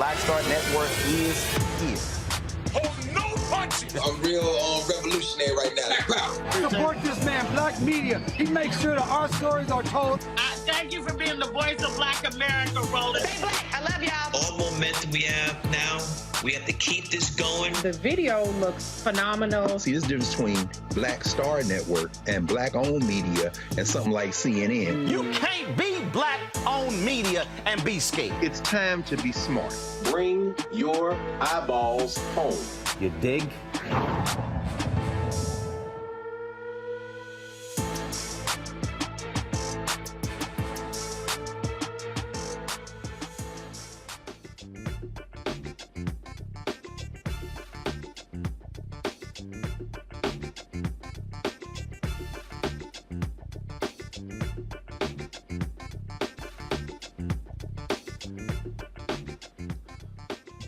Black Star Network is here. Hold no punches. I'm real revolutionary right now. Support this man, Black Media. He makes sure that our stories are told. Thank you for being the voice of Black America, Roland. Stay black. I love y'all. All momentum we have now, we have to keep this going. The video looks phenomenal. See, there's a difference between Black Star Network and Black-owned media and something like CNN. You can't be Black-owned media and be scared. It's time to be smart. Bring your eyeballs home. You dig?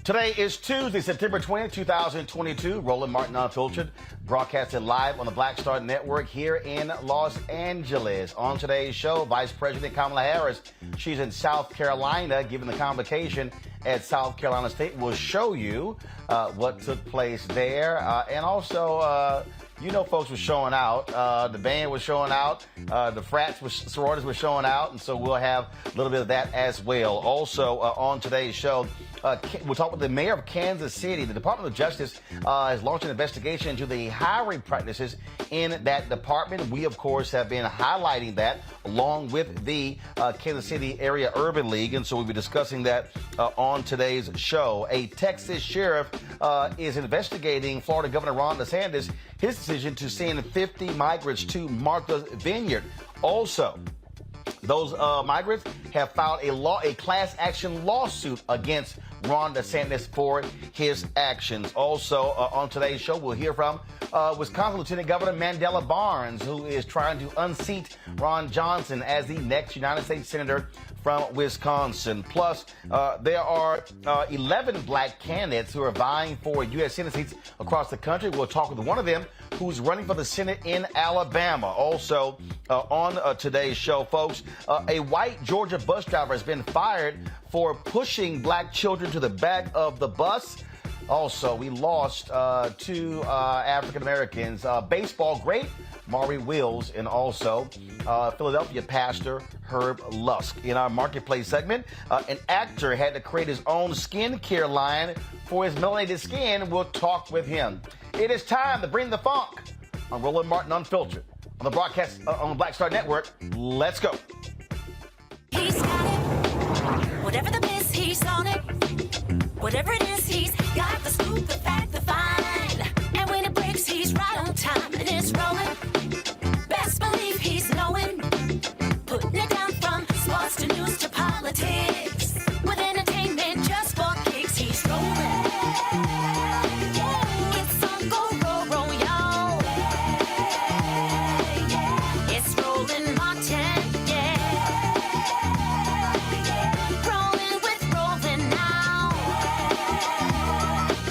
Today is Tuesday, September 20th, 2022. Roland Martin Unfiltered, broadcasting live on the Black Star Network here in Los Angeles. On today's show, Vice President Kamala Harris, she's in South Carolina giving the convocation at South Carolina State. We'll show you what took place there. And also, you know, folks were showing out. The band was showing out. The sororities were showing out. And so we'll have a little bit of that as well. Also, on today's show, we'll talk with the mayor of Kansas City. The Department of Justice has launched an investigation into the hiring practices in that department. We, of course, have been highlighting that along with the Kansas City Area Urban League. And so we'll be discussing that on today's show. A Texas sheriff is investigating Florida Governor Ron DeSantis, his decision to send 50 migrants to Martha's Vineyard. Also, those migrants have filed a class action lawsuit against Ron DeSantis for his actions. Also, on today's show, we'll hear from Wisconsin Lieutenant Governor Mandela Barnes, who is trying to unseat Ron Johnson as the next United States Senator from Wisconsin. Plus, there are 11 black candidates who are vying for U.S. Senate seats across the country. We'll talk with one of them who's running for the Senate in Alabama. Also, on today's show, folks, a white Georgia bus driver has been fired for pushing black children to the back of the bus. Also, we lost two African Americans, baseball great Maury and also Philadelphia pastor Herbert Lusk. In our Marketplace segment, an actor had to create his own skincare line for his melanated skin. We'll talk with him. It is time to bring the funk on Roland Martin Unfiltered on the broadcast on the Black Star Network. Let's go. He's got it. Whatever the miss, he's on it. Whatever it is, he's got the scoop, the fact, the find. And when it breaks, he's right on time and it's rolling. Best believe he's knowing. Putting it down from sports to news to politics. With entertainment just for kicks, he's rolling. It's on go, y'all. It's Roland Martin, rolling with Roland now.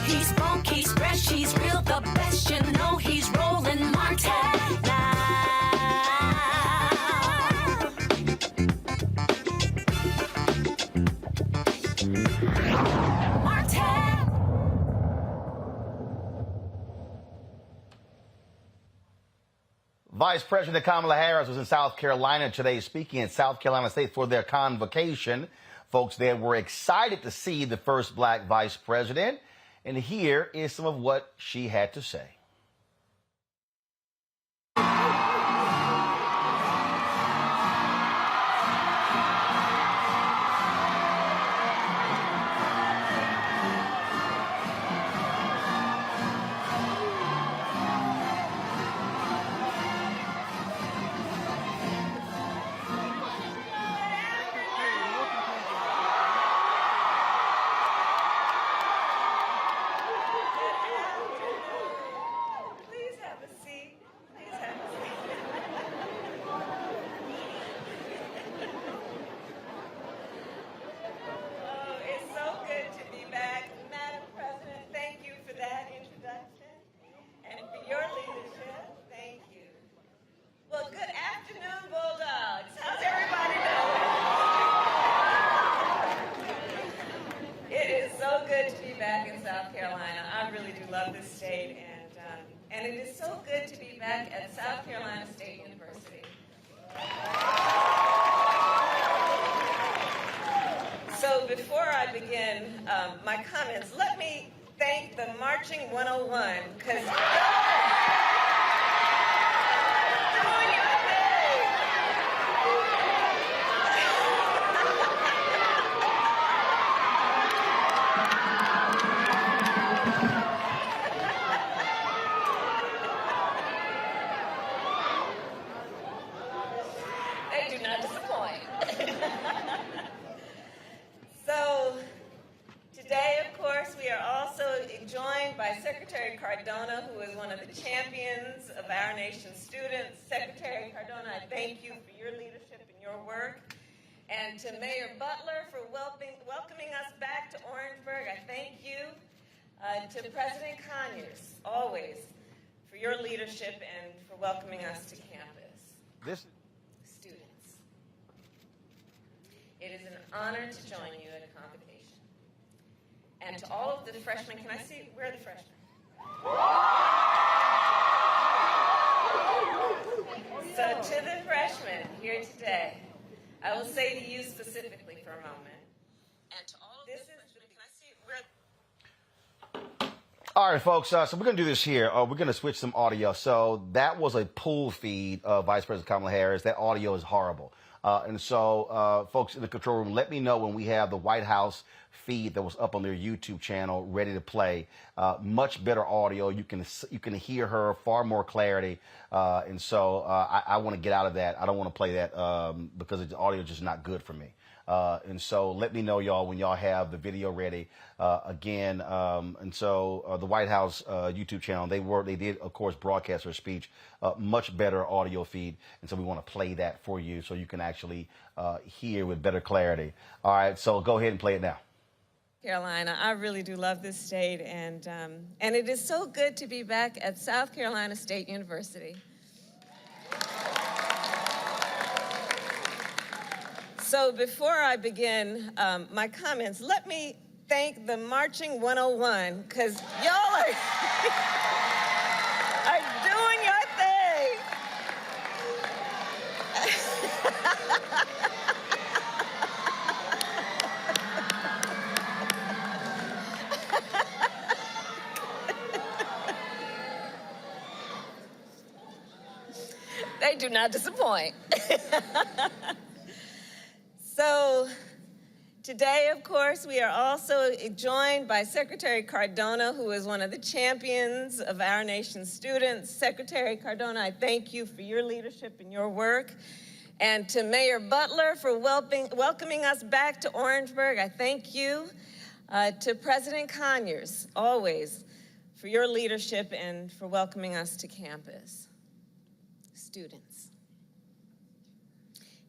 He's funk, he's fresh, he's real, the best, you know he's Roland Martin now. Vice President Kamala Harris was in South Carolina today speaking at South Carolina State for their convocation. Folks there were excited to see the first black vice president. And here is some of what she had to say. at South Carolina State University. So before I begin my comments, let me thank the Marching 101, because they do not disappoint. So today, of course, we are also joined by Secretary Cardona, who is one of the champions of our nation's students. Secretary Cardona, I thank you for your leadership and your work. And to Mayor Butler for welcoming us back to Orangeburg, I thank you. To President Conyers, always, for your leadership and for welcoming us to campus. Students, it is an honor to join you at a convocation. And to all of the freshmen, can I see, where are the freshmen? So to the freshmen here today, I will say to you specifically for a moment, and to all of the freshmen, can I see, where All right, folks, so we're going to do this here. We're going to switch some audio. So that was a pool feed of Vice President Kamala Harris. That audio is horrible. And so, folks in the control room, let me know when we have the White House feed that was up on their YouTube channel ready to play. Much better audio. You can hear her, far more clarity. And so I want to get out of that. I don't want to play that because the audio is just not good for me. And so let me know, y'all, when y'all have the video ready again. And so the White House YouTube channel, they did, of course, broadcast her speech, much better audio feed. And so we want to play that for you so you can actually hear with better clarity. All right, so go ahead and play it now. Carolina, I really do love this state, and it is so good to be back at South Carolina State University. So before I begin my comments, let me thank the Marching 101, because y'all are doing your thing. They do not disappoint. So today, of course, we are also joined by Secretary Cardona, who is one of the champions of our nation's students. Secretary Cardona, I thank you for your leadership and your work. And to Mayor Butler for welcoming us back to Orangeburg, I thank you. To President Conyers, always, for your leadership and for welcoming us to campus. Students,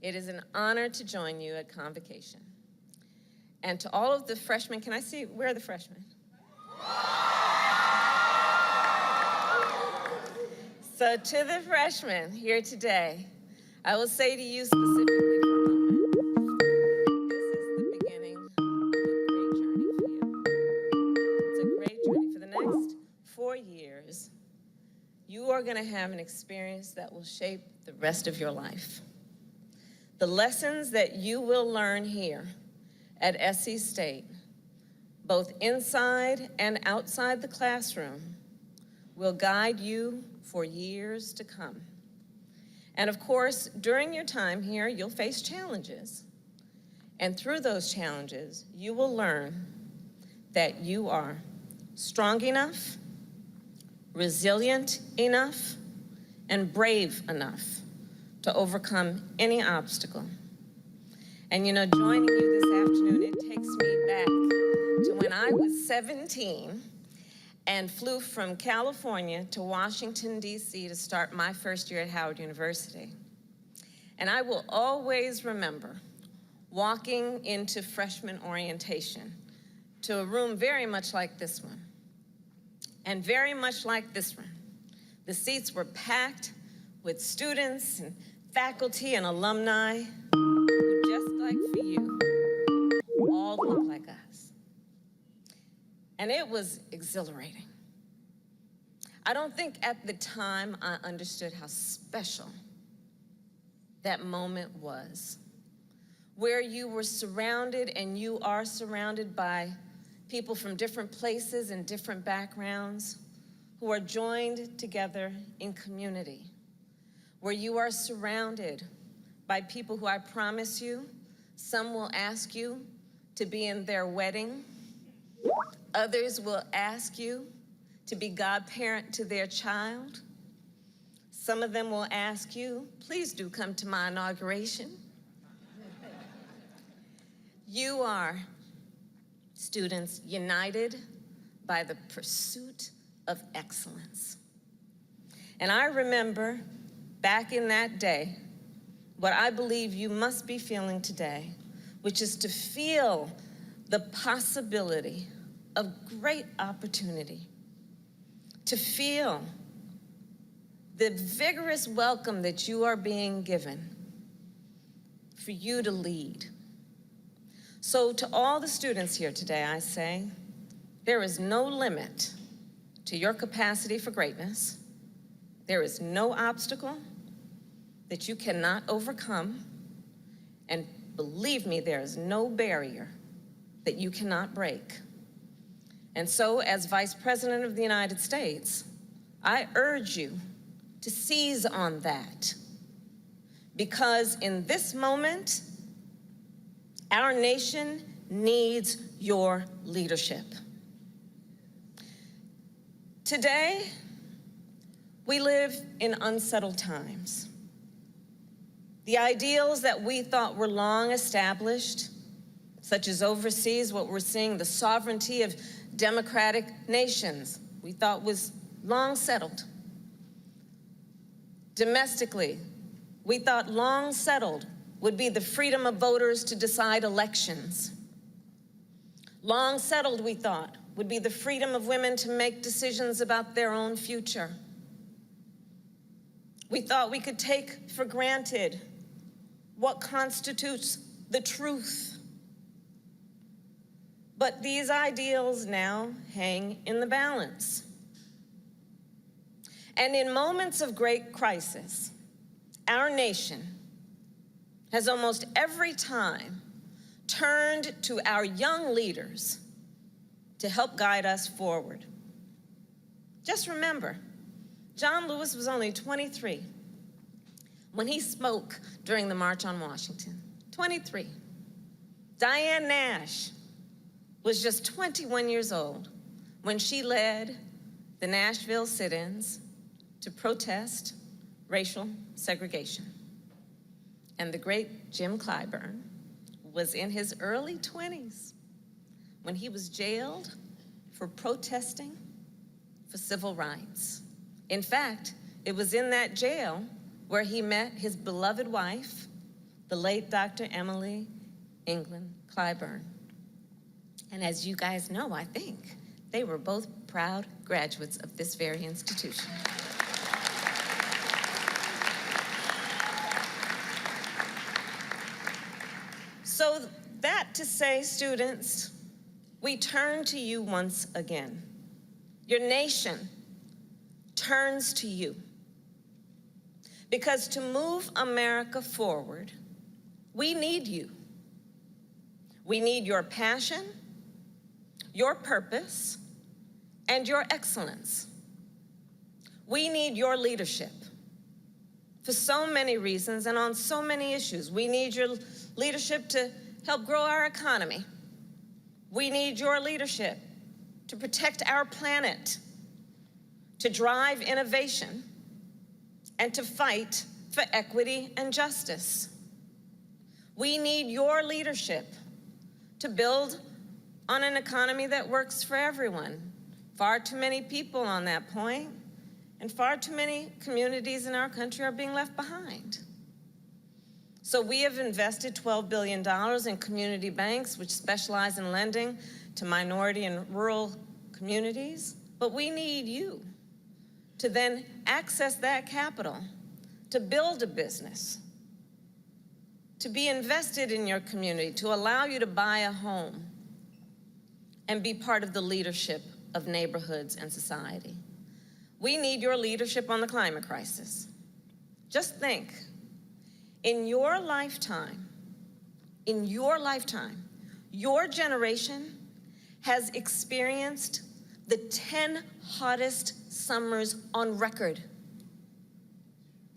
it is an honor to join you at convocation. And to all of the freshmen, can I see, where are the freshmen? So to the freshmen here today, I will say to you specifically for a moment, this is the beginning of a great journey for you. It's a great journey. For the next 4 years, you are going to have an experience that will shape the rest of your life. The lessons that you will learn here at SC State, both inside and outside the classroom, will guide you for years to come. And of course, during your time here, you'll face challenges. And through those challenges, you will learn that you are strong enough, resilient enough, and brave enough to overcome any obstacle. And you know, joining you this afternoon, it takes me back to when I was 17 and flew from California to Washington, D.C. to start my first year at Howard University. And I will always remember walking into freshman orientation to a room very much like this one, and very much like this one. The seats were packed with students and faculty and alumni who, just like for you, all look like us. And it was exhilarating. I don't think at the time I understood how special that moment was, where you were surrounded and you are surrounded by people from different places and different backgrounds who are joined together in community, where you are surrounded by people who I promise you, some will ask you to be in their wedding, others will ask you to be godparent to their child. Some of them will ask you, please do come to my inauguration. You are, students, united by the pursuit of excellence. And I remember back in that day, what I believe you must be feeling today, which is to feel the possibility of great opportunity, to feel the vigorous welcome that you are being given for you to lead. So to all the students here today, I say, there is no limit to your capacity for greatness. There is no obstacle that you cannot overcome. And believe me, there is no barrier that you cannot break. And so, as Vice President of the United States, I urge you to seize on that. Because in this moment, our nation needs your leadership. Today, we live in unsettled times. The ideals that we thought were long established, such as overseas, what we're seeing, the sovereignty of democratic nations, we thought was long settled. Domestically, we thought long settled would be the freedom of voters to decide elections. Long settled, we thought, would be the freedom of women to make decisions about their own future. We thought we could take for granted what constitutes the truth. But these ideals now hang in the balance. And in moments of great crisis, our nation has almost every time turned to our young leaders to help guide us forward. Just remember, John Lewis was only 23 when he spoke during the March on Washington. 23. Diane Nash was just 21 years old when she led the Nashville sit-ins to protest racial segregation. And the great Jim Clyburn was in his early 20s when he was jailed for protesting for civil rights. In fact, it was in that jail where he met his beloved wife, the late Dr. Emily England Clyburn. And as you guys know, I think, they were both proud graduates of this very institution. So that to say, students, we turn to you once again. Your nation turns to you. Because to move America forward, we need you. We need your passion, your purpose, and your excellence. We need your leadership for so many reasons and on so many issues. We need your leadership to help grow our economy. We need your leadership to protect our planet, to drive innovation, and to fight for equity and justice. We need your leadership to build on an economy that works for everyone. Far too many people on that point, and far too many communities in our country are being left behind. So we have invested $12 billion in community banks, which specialize in lending to minority and rural communities. But we need you to then access that capital, to build a business, to be invested in your community, to allow you to buy a home and be part of the leadership of neighborhoods and society. We need your leadership on the climate crisis. Just think, in your lifetime, your generation has experienced the 10 hottest summers on record.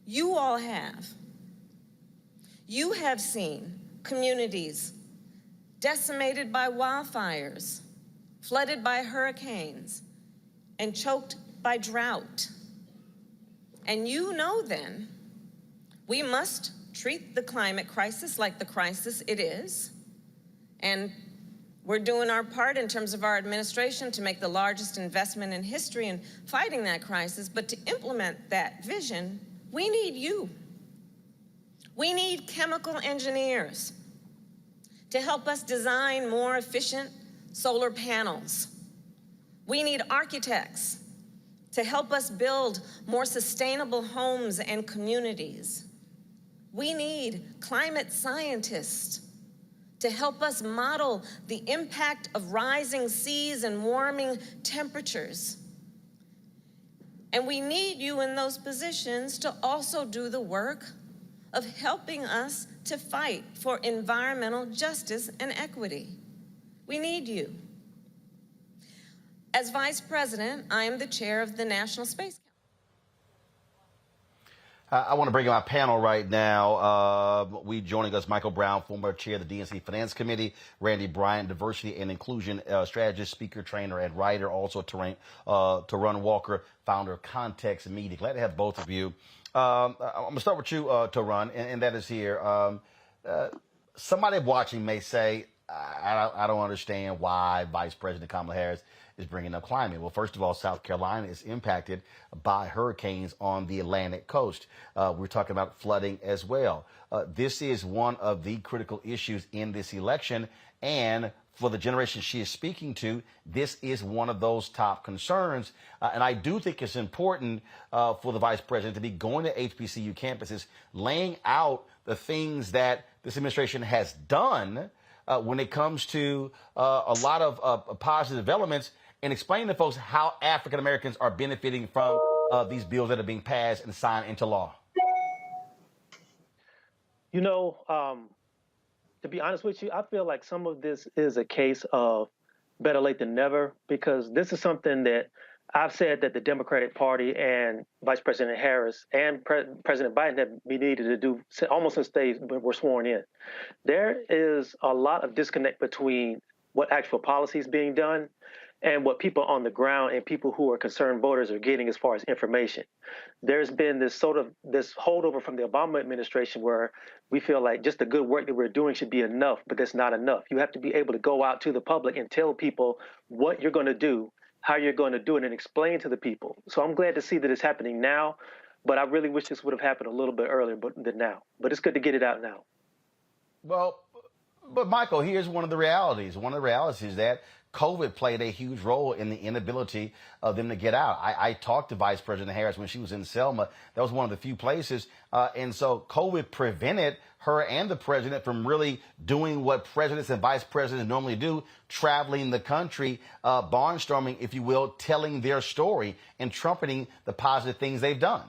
You all have. You have seen communities decimated by wildfires, flooded by hurricanes, and choked by drought. And you know then, we must treat the climate crisis like the crisis it is. And we're doing our part in terms of our administration to make the largest investment in history in fighting that crisis. But to implement that vision, we need you. We need chemical engineers to help us design more efficient solar panels. We need architects to help us build more sustainable homes and communities. We need climate scientists to help us model the impact of rising seas and warming temperatures. And we need you in those positions to also do the work of helping us to fight for environmental justice and equity. We need you. As Vice President, I am the chair of the National Space Council. I want to bring in my panel right now. Joining us, Michael Brown, former chair of the DNC Finance Committee, Randy Bryant, diversity and inclusion strategist, speaker, trainer, and writer, also Tarun Walker, founder of Context Media. Glad to have both of you. I'm going to start with you, Tarun, and that is here. Somebody watching may say, I don't understand why Vice President Kamala Harris is bringing up climate. Well, first of all, South Carolina is impacted by hurricanes on the Atlantic coast. We're talking about flooding as well. This is one of the critical issues in this election. And for the generation she is speaking to, this is one of those top concerns. And I do think it's important for the vice president to be going to HBCU campuses, laying out the things that this administration has done when it comes to a lot of positive developments, and explain to folks how African Americans are benefiting from these bills that are being passed and signed into law. You know, to be honest with you, I feel like some of this is a case of better late than never, because this is something that I've said that the Democratic Party and Vice President Harris and President Biden have been needed to do almost since they were sworn in. There is a lot of disconnect between what actual policy is being done and what people on the ground and people who are concerned voters are getting as far as information. There's been this holdover from the Obama administration where we feel like just the good work that we're doing should be enough, but that's not enough. You have to be able to go out to the public and tell people what you're going to do, how you're going to do it, and explain to the people. So I'm glad to see that it's happening now, but I really wish this would have happened a little bit earlier than now. But it's good to get it out now. Well, but Michael, here's one of the realities. One of the realities is that COVID played a huge role in the inability of them to get out. I talked to Vice President Harris when she was in Selma. That was one of the few places. And so COVID prevented her and the president from really doing what presidents and vice presidents normally do, traveling the country, barnstorming, if you will, telling their story and trumpeting the positive things they've done.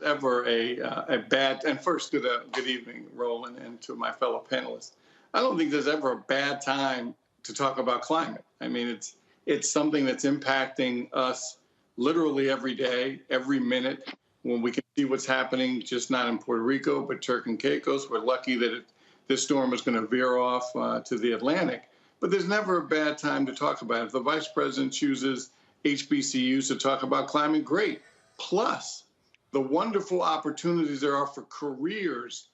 Ever a bad, and first good evening, Roland, and to my fellow panelists. I don't think there's ever a bad time to talk about climate. I mean, it's something that's impacting us literally every day, every minute. When we can see what's happening, just not in Puerto Rico, but Turks and Caicos. We're lucky that this storm is going to veer off to the Atlantic. But there's never a bad time to talk about it. If the vice president chooses HBCUs to talk about climate, great. Plus, the wonderful opportunities there are for careers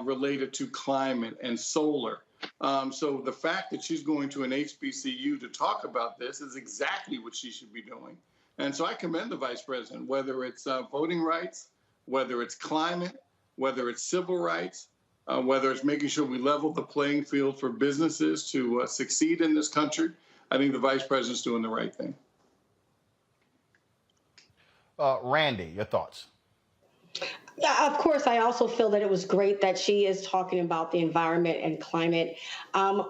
related to climate and solar. So the fact that she's going to an HBCU to talk about this is exactly what she should be doing. And so I commend the vice president, whether it's voting rights, whether it's climate, whether it's civil rights, whether it's making sure we level the playing field for businesses to succeed in this country. I think the vice president's doing the right thing. Randy, your thoughts? Yeah, of course, I also feel that it was great that she is talking about the environment and climate.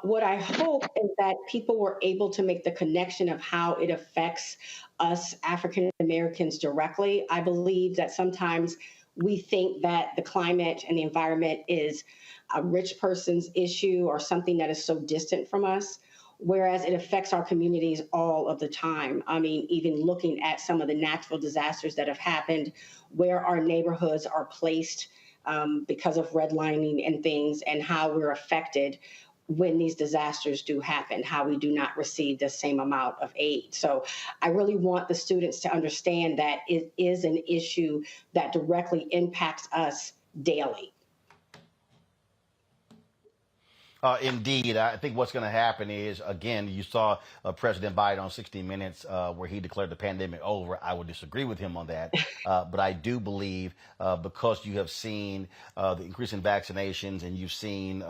What I hope is that people were able to make the connection of how it affects us African Americans directly. I believe that sometimes we think that the climate and the environment is a rich person's issue or something that is so distant from us, whereas it affects our communities all of the time. I mean, even looking at some of the natural disasters that have happened, where our neighborhoods are placed because of redlining and things, and how we're affected when these disasters do happen, how we do not receive the same amount of aid. So I really want the students to understand that it is an issue that directly impacts us daily. Indeed. I think what's going to happen is, again, you saw President Biden on 60 Minutes where he declared the pandemic over. I would disagree with him on that. But I do believe because you have seen the increase in vaccinations and you've seen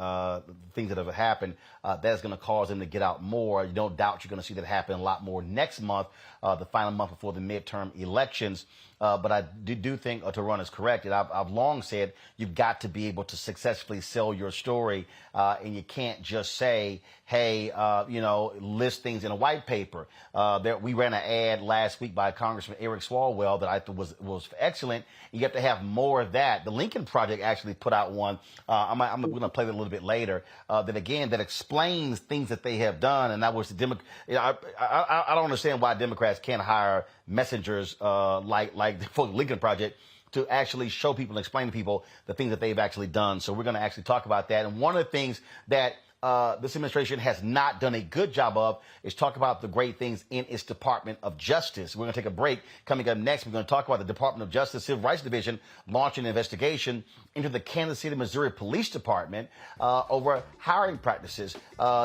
things that have happened, that's going to cause them to get out more. You don't doubt you're going to see that happen a lot more next month, the final month before the midterm elections. But I do think Tarun is correct. And I've long said you've got to be able to successfully sell your story, and you can't just say, hey, list things in a white paper. We ran an ad last week by Congressman Eric Swalwell that I thought was excellent. You have to have more of that. The Lincoln Project actually put out one. I'm going to play that a little bit later. That explains things that they have done. And that was the I don't understand why Democrats can't hire messengers like the Lincoln Project to actually show people and explain to people the things that they've actually done. So we're going to actually talk about that. And one of the things that this administration has not done a good job of is talk about the great things in its Department of Justice. We're going to take a break. Coming up next, we're going to talk about the Department of Justice Civil Rights Division launching an investigation into the Kansas City, Missouri Police Department over hiring practices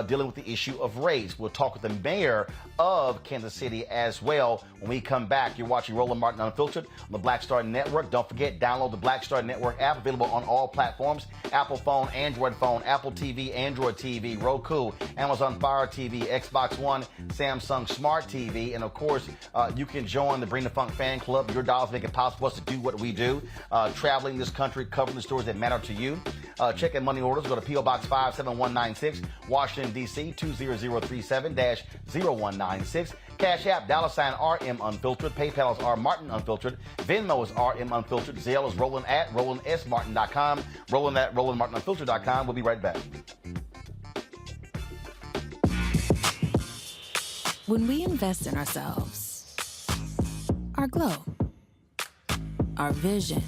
dealing with the issue of race. We'll talk with the mayor of Kansas City as well when we come back. You're watching Roland Martin Unfiltered on the Black Star Network. Don't forget, download the Black Star Network app, available on all platforms: Apple phone, Android phone, Apple TV, Android TV, Roku, Amazon Fire TV, Xbox One, Samsung Smart TV, and of course, you can join the Bring the Funk fan club. Your dollars make it possible for us to do what we do, traveling this country, covering the stories that matter to you. Check in money orders. Go to P.O. Box 57196, Washington, D.C. 20037-0196. Cash App, $RM Unfiltered. PayPal is R Martin Unfiltered. Venmo is RM Unfiltered. Zelle is Roland at RolandSMartin.com. Roland at RolandMartinUnfiltered.com. We'll be right back. When we invest in ourselves, our glow, our vision,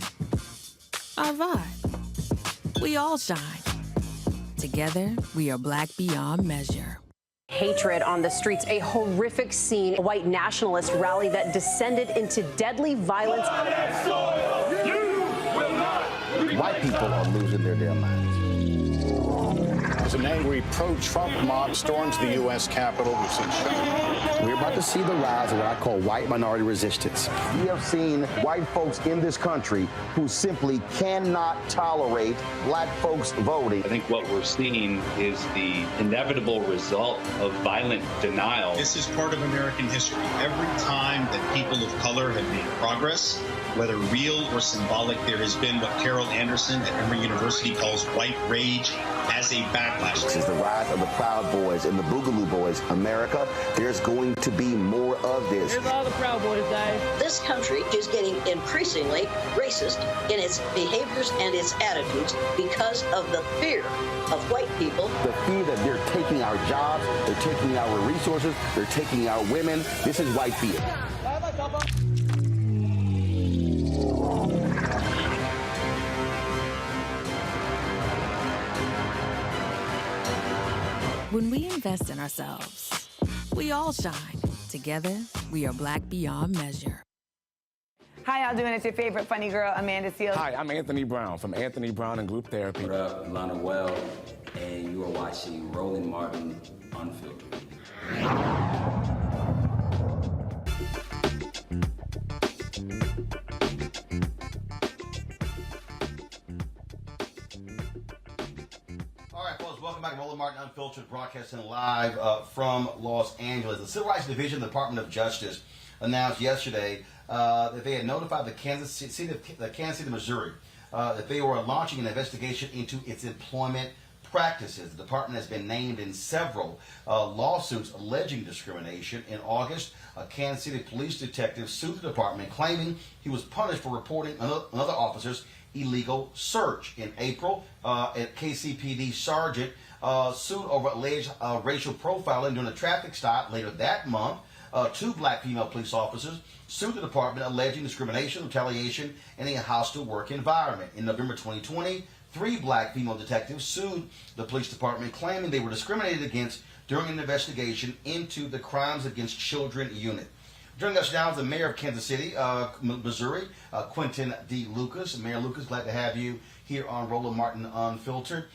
our vibe, we all shine. Together, we are black beyond measure. Hatred on the streets, a horrific scene, a white nationalist rally that descended into deadly violence. White people are losing their damn minds. As an angry pro-Trump mob storms the U.S. Capitol, we're about to see the rise of what I call white minority resistance. We have seen white folks in this country who simply cannot tolerate black folks voting. I think what we're seeing is the inevitable result of violent denial. This is part of American history. Every time that people of color have made progress, whether real or symbolic, there has been what Carol Anderson at Emory University calls white rage as a backlash. This is the rise of the Proud Boys and the Boogaloo Boys. America, there's going to be more of this. Here's all the Proud Boys, guys. This country is getting increasingly racist in its behaviors and its attitudes because of the fear of white people. The fear that they're taking our jobs, they're taking our resources, they're taking our women. This is white fear. When we invest in ourselves, we all shine. Together, we are black beyond measure. Hi, y'all doing? It's your favorite funny girl, Amanda Seales. Hi, I'm Anthony Brown from Anthony Brown and Group Therapy. What up, Lana Well, and you are watching Roland Martin Unfiltered. Welcome back to Roland Martin Unfiltered, broadcasting live from Los Angeles. The Civil Rights Division of the Department of Justice announced yesterday that they had notified the Kansas City, Missouri that they were launching an investigation into its employment practices. The department has been named in several lawsuits alleging discrimination. In August, a Kansas City police detective sued the department, claiming he was punished for reporting another officer's illegal search. In April, a KCPD sergeant sued over alleged racial profiling during a traffic stop. Later that month, 2 black female police officers sued the department alleging discrimination, retaliation, and a hostile work environment. In November 2020, 3 black female detectives sued the police department, claiming they were discriminated against during an investigation into the Crimes Against Children unit. Joining us now is the mayor of Kansas City, Missouri, Quentin D. Lucas. Mayor Lucas, glad to have you here on Roland Martin Unfiltered.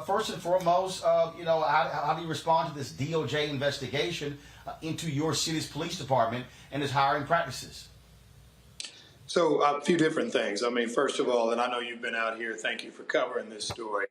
First and foremost, how do you respond to this DOJ investigation into your city's police department and its hiring practices? So a few different things. I mean, first of all, and I know you've been out here, thank you for covering this story.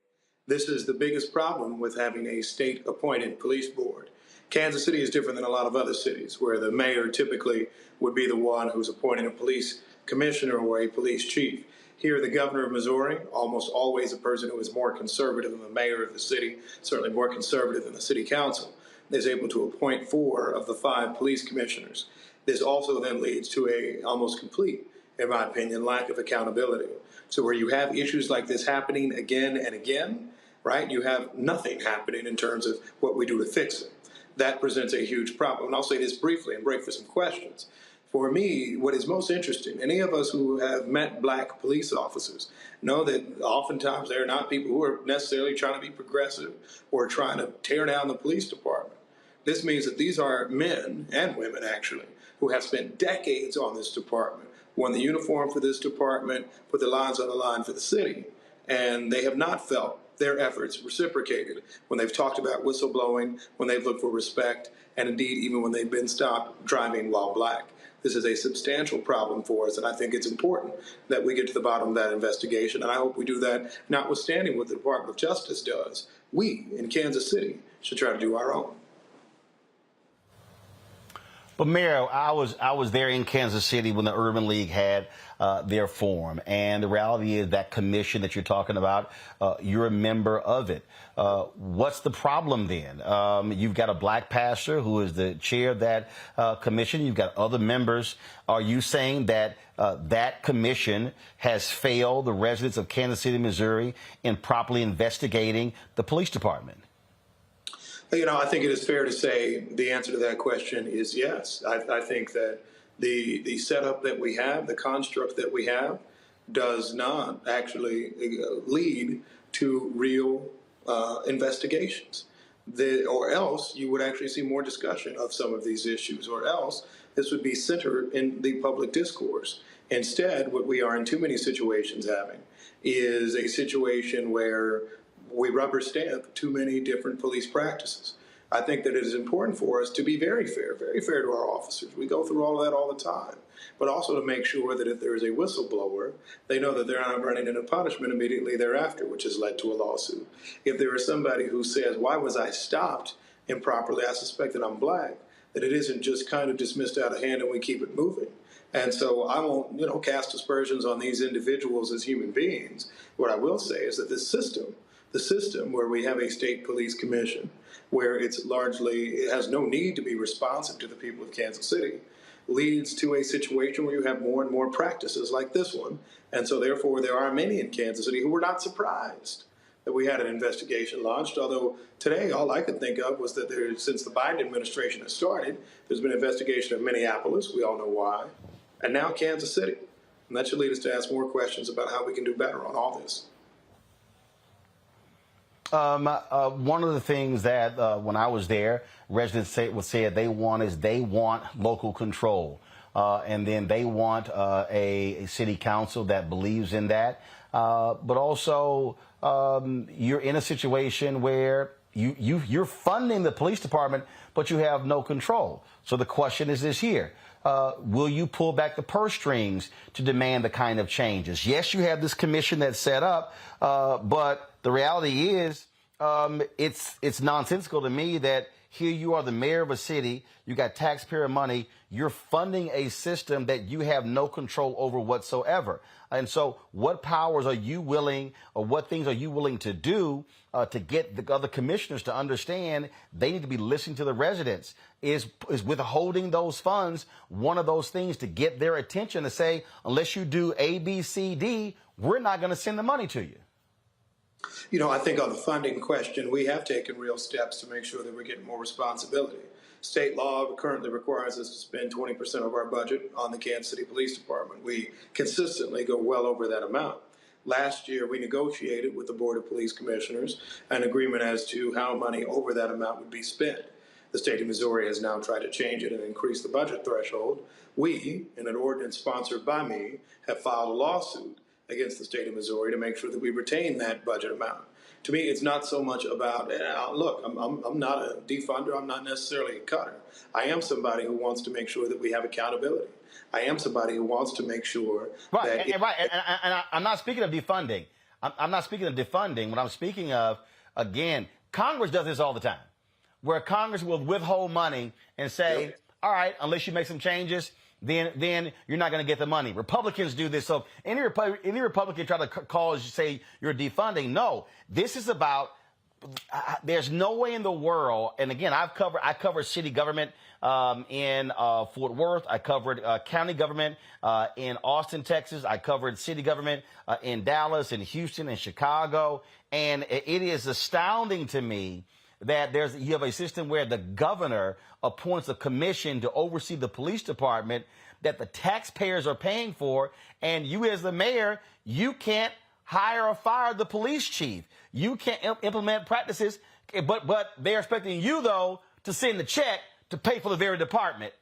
This is the biggest problem with having a state-appointed police board. Kansas City is different than a lot of other cities, where the mayor typically would be the one who's appointing a police commissioner or a police chief. Here, the governor of Missouri, almost always a person who is more conservative than the mayor of the city, certainly more conservative than the city council, is able to appoint 4 of the 5 police commissioners. This also then leads to a almost complete, in my opinion, lack of accountability. So where you have issues like this happening again and again, right, you have nothing happening in terms of what we do to fix it. That presents a huge problem. And I'll say this briefly and break for some questions. For me, what is most interesting, any of us who have met black police officers know that oftentimes they're not people who are necessarily trying to be progressive or trying to tear down the police department. This means that these are men and women, actually, who have spent decades on this department, worn the uniform for this department, put their lives on the line for the city, and they have not felt their efforts reciprocated when they've talked about whistleblowing, when they've looked for respect, and indeed even when they've been stopped driving while black. This is a substantial problem for us, and I think it's important that we get to the bottom of that investigation, and I hope we do that notwithstanding what the Department of Justice does. We, in Kansas City, should try to do our own. But Mayor, I was there in Kansas City when the Urban League had their forum, and the reality is that commission that you're talking about, you're a member of it. What's the problem then? You've got a black pastor who is the chair of that commission. You've got other members. Are you saying that that commission has failed the residents of Kansas City, Missouri, in properly investigating the police department? You know, I think it is fair to say the answer to that question is yes. I think that the setup that we have, the construct that we have, does not actually lead to real investigations. Or else you would actually see more discussion of some of these issues, or else this would be centered in the public discourse. Instead, what we are in too many situations having is a situation where we rubber stamp too many different police practices. I think that it is important for us to be very fair to our officers. We go through all of that all the time, but also to make sure that if there is a whistleblower, they know that they're not running into punishment immediately thereafter, which has led to a lawsuit. If there is somebody who says, why was I stopped improperly? I suspect that I'm black, that it isn't just kind of dismissed out of hand and we keep it moving. And so I won't, cast aspersions on these individuals as human beings. What I will say is that the system where we have a state police commission, where it has no need to be responsive to the people of Kansas City, leads to a situation where you have more and more practices like this one. And so therefore there are many in Kansas City who were not surprised that we had an investigation launched, although today all I could think of was that since the Biden administration has started, there's been an investigation of Minneapolis, we all know why, and now Kansas City. And that should lead us to ask more questions about how we can do better on all this. One of the things that when I was there, residents said they want local control, and then they want a city council that believes in that. But also, you're in a situation where you're funding the police department, but you have no control. So the question is this here. Will you pull back the purse strings to demand the kind of changes? Yes, you have this commission that's set up, but the reality is it's nonsensical to me that here you are the mayor of a city, you got taxpayer money, you're funding a system that you have no control over whatsoever. And so what powers are you willing, or what things are you willing to do to get the other commissioners to understand they need to be listening to the residents? Is withholding those funds one of those things to get their attention to say, unless you do A, B, C, D, we're not going to send the money to you? You know, I think on the funding question, we have taken real steps to make sure that we're getting more responsibility. State law currently requires us to spend 20% of our budget on the Kansas City Police Department. We consistently go well over that amount. Last year, we negotiated with the Board of Police Commissioners an agreement as to how money over that amount would be spent. The state of Missouri has now tried to change it and increase the budget threshold. We, in an ordinance sponsored by me, have filed a lawsuit against the state of Missouri to make sure that we retain that budget amount. To me, it's not so much about, look, I'm not a defunder. I'm not necessarily a cutter. I am somebody who wants to make sure that we have accountability. I am somebody who wants to make sure that... And I'm not speaking of defunding. I'm not speaking of defunding. What I'm speaking of, again, Congress does this all the time, where Congress will withhold money and say, all right, unless you make some changes, then you're not going to get the money. Republicans do this. So any Republican try to call, say you're defunding. No, this is about, there's no way in the world. And again, I covered city government in Fort Worth. I covered county government in Austin, Texas. I covered city government in Dallas, in Houston, and Chicago. And it is astounding to me that you have a system where the governor appoints a commission to oversee the police department that the taxpayers are paying for, and you as the mayor, you can't hire or fire the police chief. You can't implement practices, but they're expecting you, though, to send the check to pay for the very department.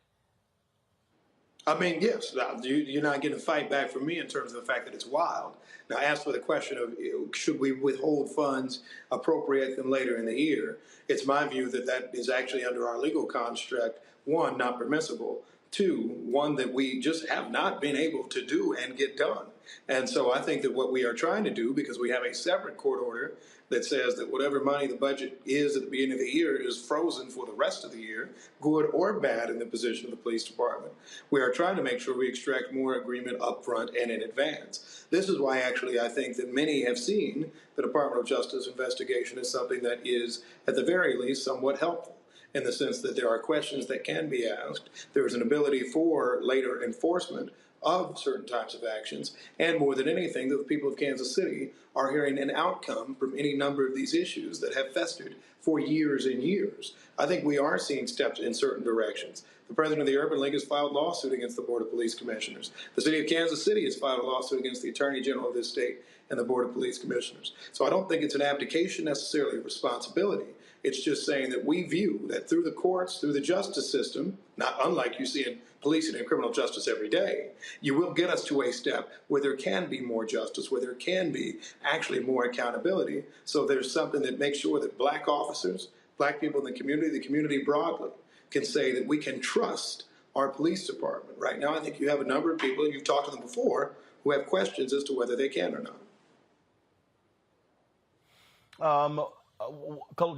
I mean, yes, you're not getting a fight back from me in terms of the fact that it's wild. Now, as for the question of should we withhold funds, appropriate them later in the year, it's my view that that is actually under our legal construct, one, not permissible, two, one that we just have not been able to do and get done. And so I think that what we are trying to do, because we have a separate court order that says that whatever money the budget is at the beginning of the year is frozen for the rest of the year, good or bad in the position of the police department. We are trying to make sure we extract more agreement up front and in advance. This is why actually I think that many have seen the Department of Justice investigation as something that is, at the very least, somewhat helpful, in the sense that there are questions that can be asked. There is an ability for later enforcement of certain types of actions, and more than anything, that the people of Kansas City are hearing an outcome from any number of these issues that have festered for years and years. I think we are seeing steps in certain directions. The president of the Urban League has filed a lawsuit against the Board of Police Commissioners. The city of Kansas City has filed a lawsuit against the Attorney General of this state and the Board of Police Commissioners. So I don't think it's an abdication necessarily of responsibility. It's just saying that we view that through the courts, through the justice system, not unlike you see in policing and criminal justice every day, you will get us to a step where there can be more justice, where there can be actually more accountability. So there's something that makes sure that black officers, black people in the community broadly, can say that we can trust our police department. Right now, I think you have a number of people, and you've talked to them before, who have questions as to whether they can or not.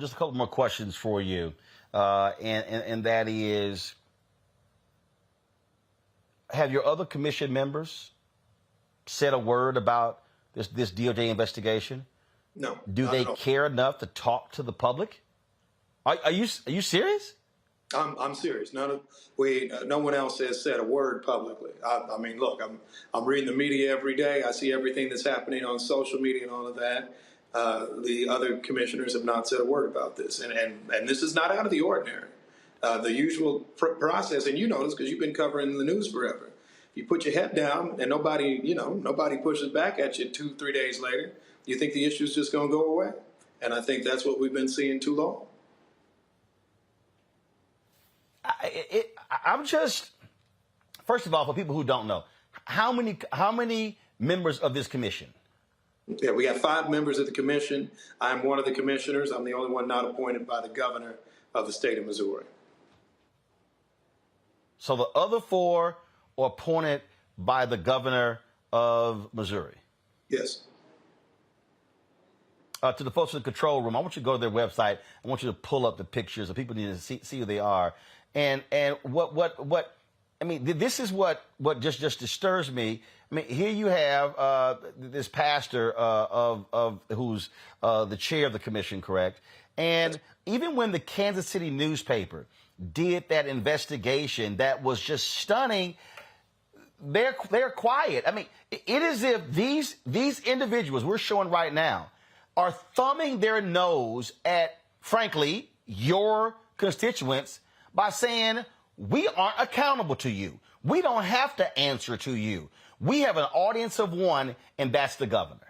Just a couple more questions for you, and that is, have your other commission members said a word about this DOJ investigation? No. Do they care enough to talk to the public? Are you serious? I'm serious. No one else has said a word publicly. I mean, look, I'm reading the media every day. I see everything that's happening on social media and all of that. The other commissioners have not said a word about this, and this is not out of the ordinary. The usual process, and you know this because you've been covering the news forever. You put your head down, and nobody pushes back at you 2-3 days later. You think the issue's just going to go away, and I think that's what we've been seeing too long. I'm just, first of all, for people who don't know, how many members of this commission? Yeah, we got 5 members of the commission. I'm one of the commissioners. I'm the only one not appointed by the governor of the state of Missouri. So the other 4 are appointed by the governor of Missouri? Yes. To the folks in the control room, I want you to go to their website. I want you to pull up the pictures. The people need to see who they are. And what I mean, this is what just disturbs me. I mean, here you have this pastor of who's the chair of the commission, correct? And even when the Kansas City newspaper did that investigation that was just stunning, they're quiet. I mean, it is as if these individuals we're showing right now are thumbing their nose at, frankly, your constituents by saying, we aren't accountable to you. We don't have to answer to you. We have an audience of one, and that's the governor.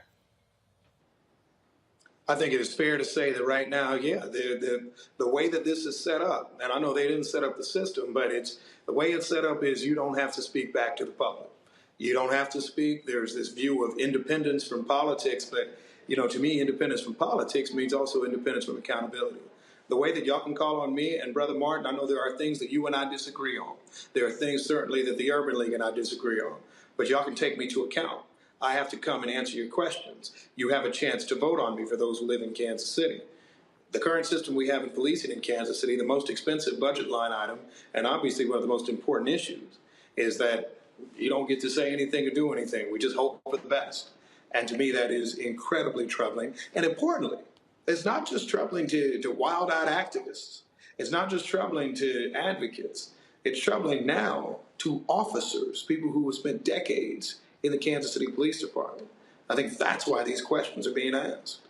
I think it is fair to say that right now, yeah, the way that this is set up, and I know they didn't set up the system, but it's the way it's set up is you don't have to speak back to the public. You don't have to speak. There's this view of independence from politics, but, you know, to me, independence from politics means also independence from accountability. The way that y'all can call on me and Brother Martin, I know there are things that you and I disagree on. There are things certainly that the Urban League and I disagree on, but y'all can take me to account. I have to come and answer your questions. You have a chance to vote on me for those who live in Kansas City. The current system we have in policing in Kansas City, the most expensive budget line item, and obviously one of the most important issues, is that you don't get to say anything or do anything. We just hope for the best. And to me, that is incredibly troubling. And importantly, it's not just troubling to wild-eyed activists. It's not just troubling to advocates. It's troubling now to officers, people who have spent decades in the Kansas City Police Department. I think that's why these questions are being asked.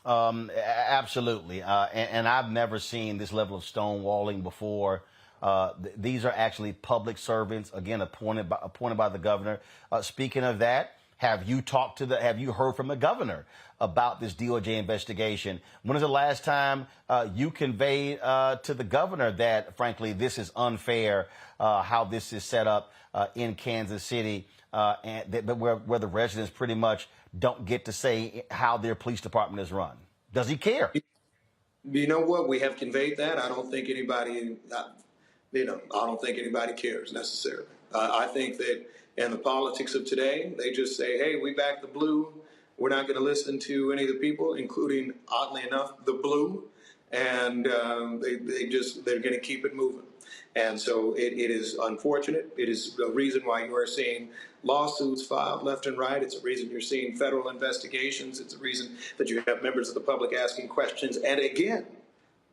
Absolutely. And I've never seen this level of stonewalling before. These are actually public servants, again, appointed by the governor. Speaking of that, have you heard from the governor about this DOJ investigation? When was the last time you conveyed to the governor that, frankly, this is unfair, how this is set up in Kansas City, and where the residents pretty much don't get to say how their police department is run? Does he care? You know what? We have conveyed that. I don't think anybody, I don't think anybody cares necessarily. I think that in the politics of today, they just say, hey, we back the blue. We're not going to listen to any of the people, including, oddly enough, the blue. And they're going to keep it moving. And so it is unfortunate. It is the reason why you are seeing lawsuits filed left and right. It's a reason you're seeing federal investigations. It's a reason that you have members of the public asking questions. And again,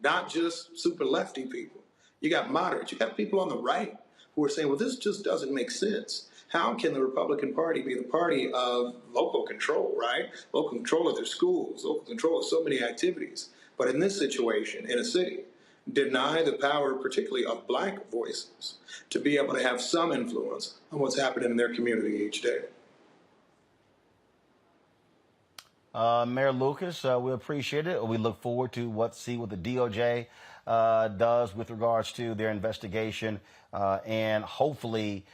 not just super lefty people. You got moderates. You got people on the right who are saying, well, this just doesn't make sense. How can the Republican Party be the party of local control, right? Local control of their schools, local control of so many activities. But in this situation, in a city, deny the power, particularly of black voices, to be able to have some influence on what's happening in their community each day. Mayor Lucas, we appreciate it. We look forward to see what the DOJ does with regards to their investigation, and hopefully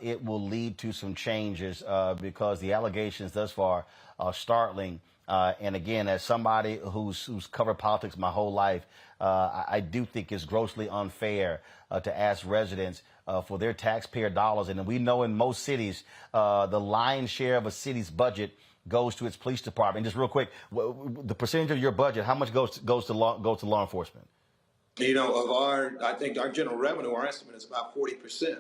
it will lead to some changes because the allegations thus far are startling. And again, as somebody who's covered politics my whole life, I do think it's grossly unfair to ask residents for their taxpayer dollars. And we know in most cities, the lion's share of a city's budget goes to its police department. And just real quick, the percentage of your budget, how much goes to law enforcement? You know, I think our general revenue, our estimate is about 40%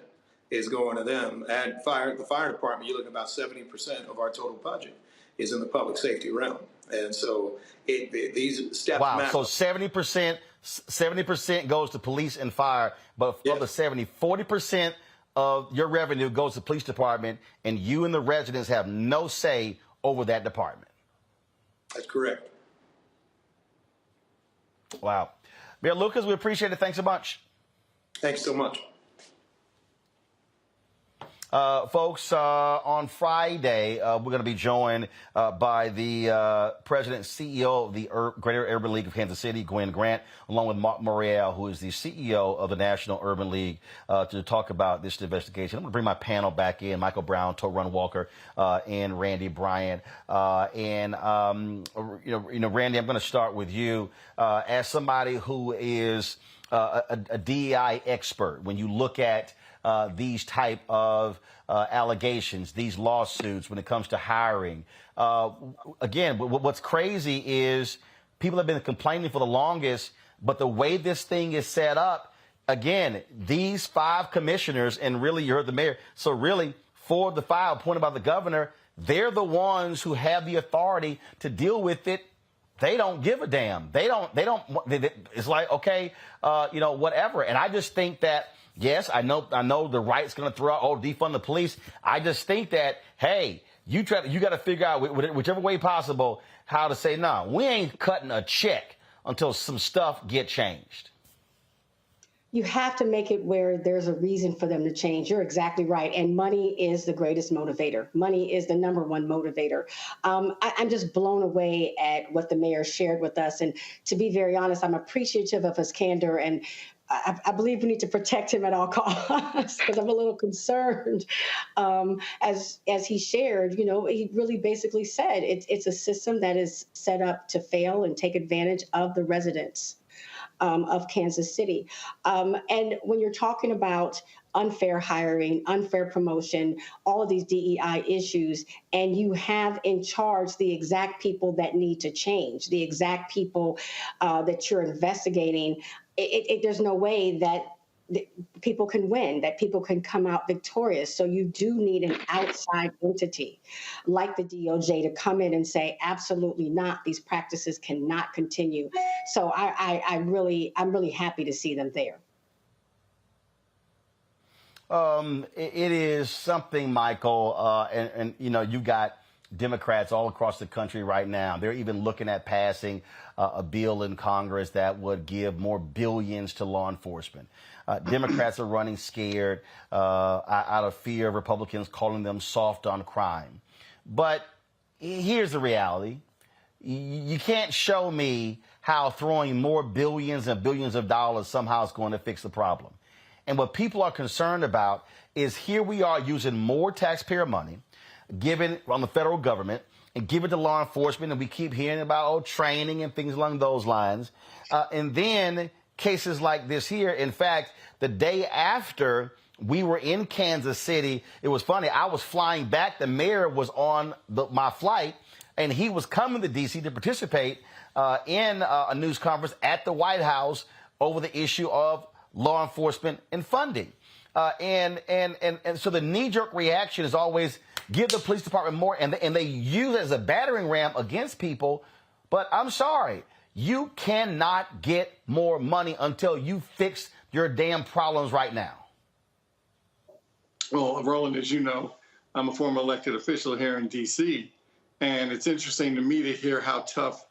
is going to them. At the fire department, you're looking at about 70% of our total budget is in the public safety realm. And so these steps matter. So 70% goes to police and fire, but of the 40% of your revenue goes to the police department, and you and the residents have no say over that department. That's correct. Wow. Mayor Lucas, we appreciate it. Thanks a bunch. Thanks so much. Folks, on Friday, we're going to be joined by the president and CEO of the Greater Urban League of Kansas City, Grant, along with Maury, who is the CEO of the National Urban League, to talk about this investigation. I'm going to bring my panel back in, Michael Brown, Torun Walker, and Randy Bryant. Randy, I'm going to start with you. As somebody who is a DEI expert, when you look at these type of allegations, these lawsuits, when it comes to hiring. Again, what's crazy is people have been complaining for the longest, but the way this thing is set up, again, these 5 commissioners, and really you heard the mayor, so really 4 of the 5 appointed by the governor, they're the ones who have the authority to deal with it. They don't give a damn. It's like, okay, whatever. And I just think that, yes, I know the right's going to throw out, defund the police. I just think that, hey, you got to figure out whichever way possible how to say, no, we ain't cutting a check until some stuff get changed. You have to make it where there's a reason for them to change. You're exactly right. And money is the greatest motivator. Money is the number one motivator. I'm just blown away at what the mayor shared with us. And to be very honest, I'm appreciative of his candor. And I believe we need to protect him at all costs because I'm a little concerned. As he shared, he really basically said it's a system that is set up to fail and take advantage of the residents of Kansas City. And when you're talking about unfair hiring, unfair promotion, all of these DEI issues, and you have in charge the exact people that need to change, the exact people that you're investigating, there's no way that people can win, that people can come out victorious. So you do need an outside entity like the DOJ to come in and say, absolutely not, these practices cannot continue. So I'm really happy to see them there. It is something, Michael, and you've got Democrats all across the country right now. They're even looking at passing a bill in Congress that would give more billions to law enforcement. Democrats are running scared out of fear of Republicans calling them soft on crime. But here's the reality. You can't show me how throwing more billions and billions of dollars somehow is going to fix the problem. And what people are concerned about is here we are using more taxpayer money given on the federal government and give it to law enforcement. And we keep hearing about training and things along those lines. And then cases like this here. In fact, the day after we were in Kansas City, it was funny. I was flying back. The mayor was on my flight, and he was coming to D.C. to participate in a news conference at the White House over the issue of law enforcement and funding. And so the knee-jerk reaction is always give the police department more, and they use it as a battering ram against people. But I'm sorry, you cannot get more money until you fix your damn problems right now. Well, Roland, as you know, I'm a former elected official here in D.C., and it's interesting to me to hear how tough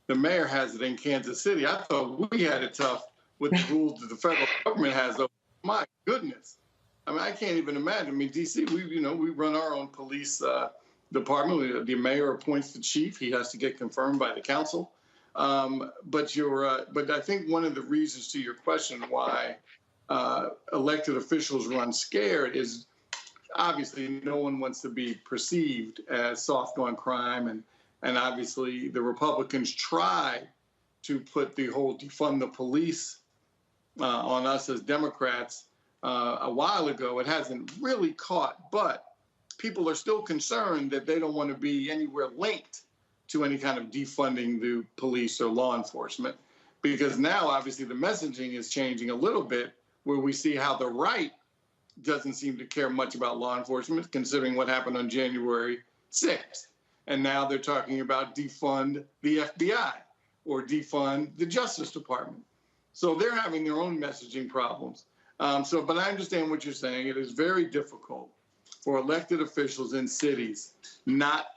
the mayor has it in Kansas City. I thought we had it tough with the rules that the federal government has. My goodness. I mean, I can't even imagine. I mean, D.C., we run our own police department. The mayor appoints the chief. He has to get confirmed by the council. But I think one of the reasons to your question why elected officials run scared is obviously no one wants to be perceived as soft on crime. And obviously the Republicans try to put the whole defund the police on us as Democrats a while ago. It hasn't really caught, but people are still concerned that they don't want to be anywhere linked to any kind of defunding the police or law enforcement, because now obviously the messaging is changing a little bit, where we see how the right doesn't seem to care much about law enforcement, considering what happened on January 6th. And now they're talking about defund the FBI or defund the Justice Department. So they're having their own messaging problems. But I understand what you're saying. It is very difficult for elected officials in cities,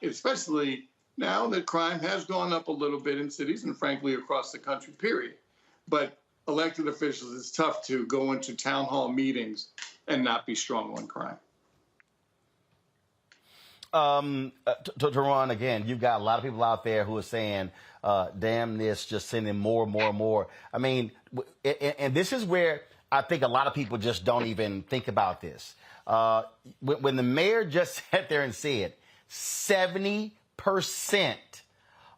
especially now that crime has gone up a little bit in cities and frankly across the country, period. But elected officials, it's tough to go into town hall meetings and not be strong on crime. To Ron, again, you've got a lot of people out there who are saying, damn this, just sending more and more and more. I mean, and this is where I think a lot of people just don't even think about this. When the mayor just sat there and said 70%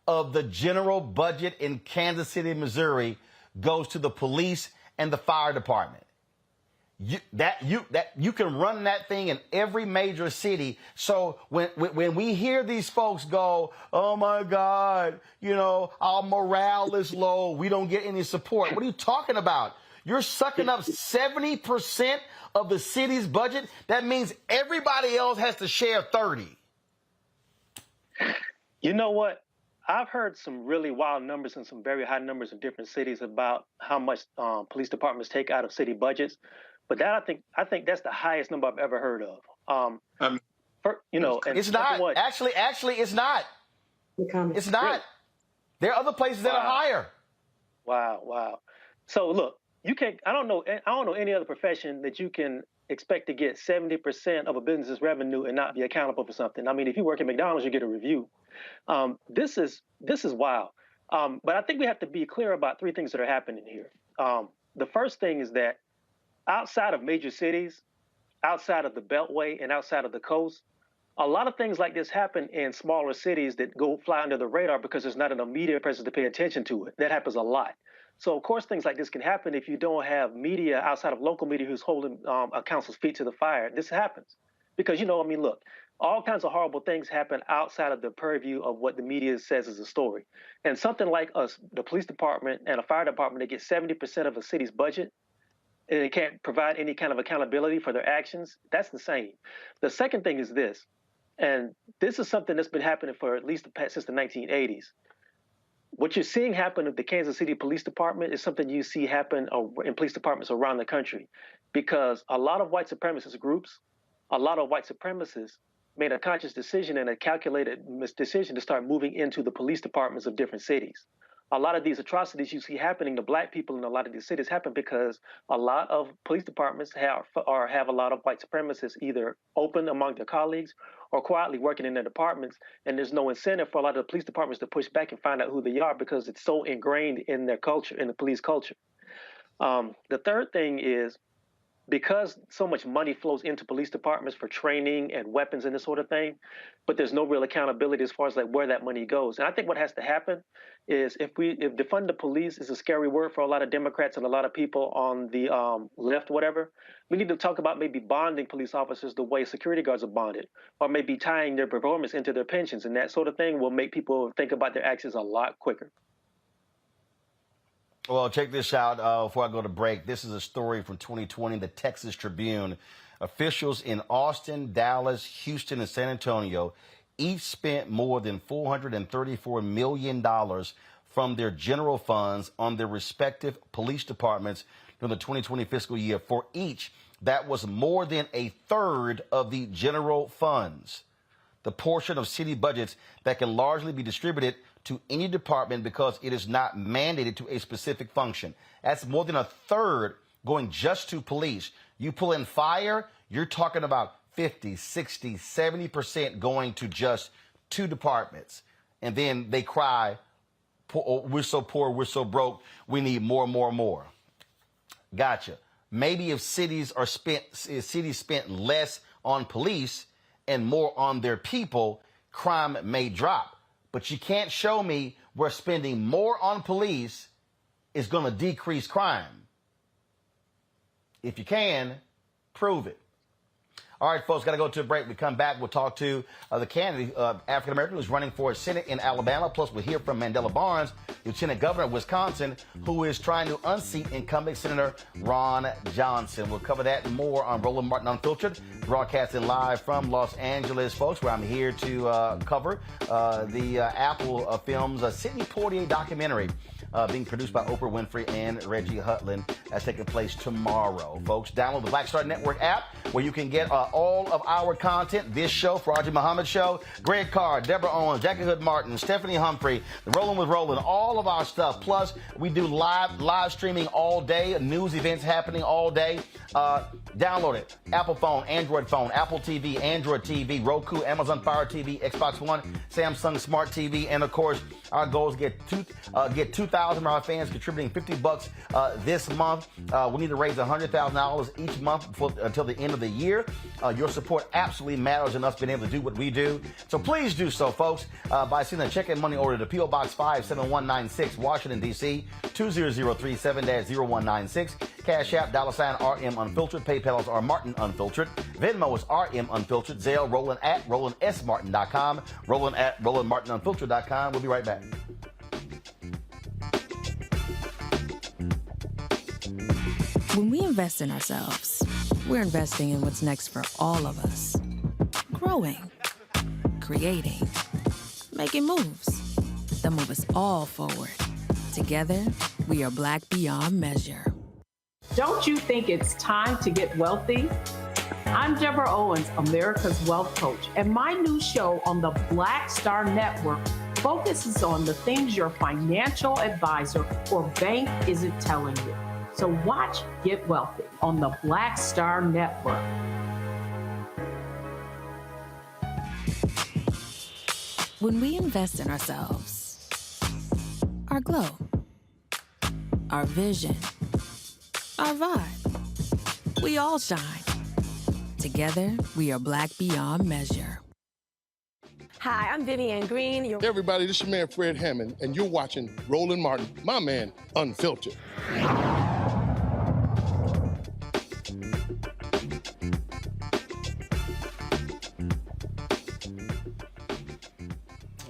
of the general budget in Kansas City, Missouri goes to the police and the fire department. You can run that thing in every major city. So when we hear these folks go, oh my God, our morale is low, we don't get any support. What are you talking about? You're sucking up 70% of the city's budget. That means everybody else has to share 30. You know what? I've heard some really wild numbers and some very high numbers in different cities about how much police departments take out of city budgets, but that I think that's the highest number I've ever heard of. And it's not. Actually, it's not. It's not. Really? There are other places that are higher. Wow. So look, you can't. I don't know any other profession that you can expect to get 70% of a business's revenue and not be accountable for something. I mean, if you work at McDonald's, you get a review. This is wild. But I think we have to be clear about three things that are happening here. The first thing is that outside of major cities, outside of the Beltway and outside of the coast, a lot of things like this happen in smaller cities that go fly under the radar because there's not enough media presence to pay attention to it. That happens a lot. So, of course, things like this can happen if you don't have media outside of local media who's holding a council's feet to the fire. This happens because, look, all kinds of horrible things happen outside of the purview of what the media says is a story. And something like us, the police department and a fire department, they get 70% of a city's budget, and they can't provide any kind of accountability for their actions. That's insane. The second thing is this, and this is something that's been happening for at least since the 1980s. What you're seeing happen at the Kansas City Police Department is something you see happen in police departments around the country, because a lot of white supremacist groups, a lot of white supremacists made a conscious decision and a calculated decision to start moving into the police departments of different cities. A lot of these atrocities you see happening to black people in a lot of these cities happen because a lot of police departments have a lot of white supremacists either open among their colleagues or quietly working in their departments, and there's no incentive for a lot of the police departments to push back and find out who they are because it's so ingrained in their culture, in the police culture. The third thing is, because so much money flows into police departments for training and weapons and this sort of thing, but there's no real accountability as far as like where that money goes. And I think what has to happen is if defund the police is a scary word for a lot of Democrats and a lot of people on the left, whatever, we need to talk about maybe bonding police officers the way security guards are bonded, or maybe tying their performance into their pensions, and that sort of thing will make people think about their actions a lot quicker. Well, check this out before I go to break. This is a story from 2020, the Texas Tribune. Officials in Austin, Dallas, Houston, and San Antonio each spent more than $434 million from their general funds on their respective police departments during the 2020 fiscal year. For each, that was more than a third of the general funds, the portion of city budgets that can largely be distributed to any department because it is not mandated to a specific function. That's more than a third going just to police. You pull in fire, you're talking about 50, 60, 70% going to just two departments. And then they cry, we're so poor, we're so broke, we need more. Gotcha. Maybe if cities spent less on police and more on their people, crime may drop. But you can't show me where spending more on police is going to decrease crime. If you can, prove it. All right, folks, got to go to a break. We come back, we'll talk to the candidate, African-American, who's running for Senate in Alabama. Plus, we'll hear from Mandela Barnes, Lieutenant Governor of Wisconsin, who is trying to unseat incumbent Senator Ron Johnson. We'll cover that and more on Roland Martin Unfiltered, broadcasting live from Los Angeles, folks, where I'm here to cover the Apple Films Sidney Poitier documentary being produced by Oprah Winfrey and Reggie Hutland. That's taking place tomorrow. Folks, download the Black Star Network app where you can get all of our content. This show, Farajii Muhammad Show, Greg Carr, Deborah Owens, Jackie Hood Martin, Stephanie Humphrey, the Rolling with Roland, all of our stuff. Plus, we do live streaming all day, news events happening all day. Download it. Apple phone, Android phone, Apple TV, Android TV, Roku, Amazon Fire TV, Xbox One, Samsung Smart TV, and of course, our goal is to get 2,000 of our fans contributing $50 this month. We need to raise $100,000 each month until the end of the year. Your support absolutely matters in us being able to do what we do. So please do so, folks, by sending a check and money order to P.O. Box 57196, Washington, D.C., 20037-0196. Cash App, $RM Unfiltered. PayPal is R Martin Unfiltered. Venmo is RM Unfiltered. Zelle, Roland at RolandSMartin.com. Roland at RolandMartinUnfiltered.com. We'll be right back. invest in ourselves, we're investing in what's next for all of us. Growing, creating, making moves that move us all forward. Together, we are Black beyond measure. Don't you think it's time to get wealthy? I'm Deborah Owens, America's Wealth Coach, and my new show on the Black Star Network focuses on the things your financial advisor or bank isn't telling you. So watch Get Wealthy on the Black Star Network. When we invest in ourselves, our glow, our vision, our vibe, we all shine. Together, we are Black beyond measure. Hi, I'm Vivian Green. Hey everybody, this is your man Fred Hammond, and you're watching Roland Martin, my man, Unfiltered.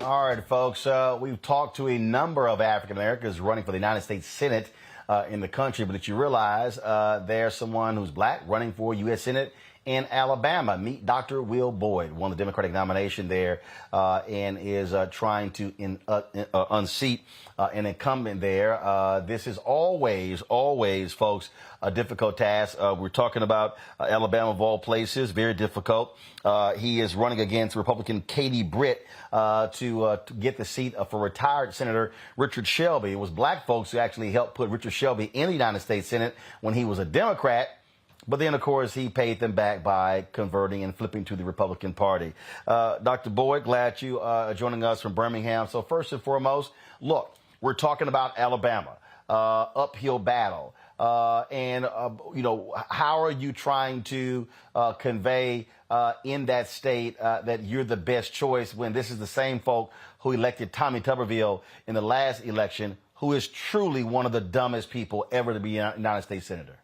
All right, folks, we've talked to a number of African Americans running for the United States Senate in the country, but did you realize there's someone who's Black running for U.S. Senate in Alabama? Meet Dr. Will Boyd, won the Democratic nomination there and is trying to unseat an incumbent there. This is always, folks, a difficult task. We're talking about Alabama of all places, very difficult. He is running against Republican Katie Britt to get the seat for retired Senator Richard Shelby. It was Black folks who actually helped put Richard Shelby in the United States Senate when he was a Democrat. But then, of course, he paid them back by converting and flipping to the Republican Party. Dr. Boyd, glad you are joining us from Birmingham. So first and foremost, look, we're talking about Alabama, uphill battle. You know, how are you trying to convey in that state that you're the best choice when this is the same folk who elected Tommy Tuberville in the last election, who is truly one of the dumbest people ever to be a United States Senator?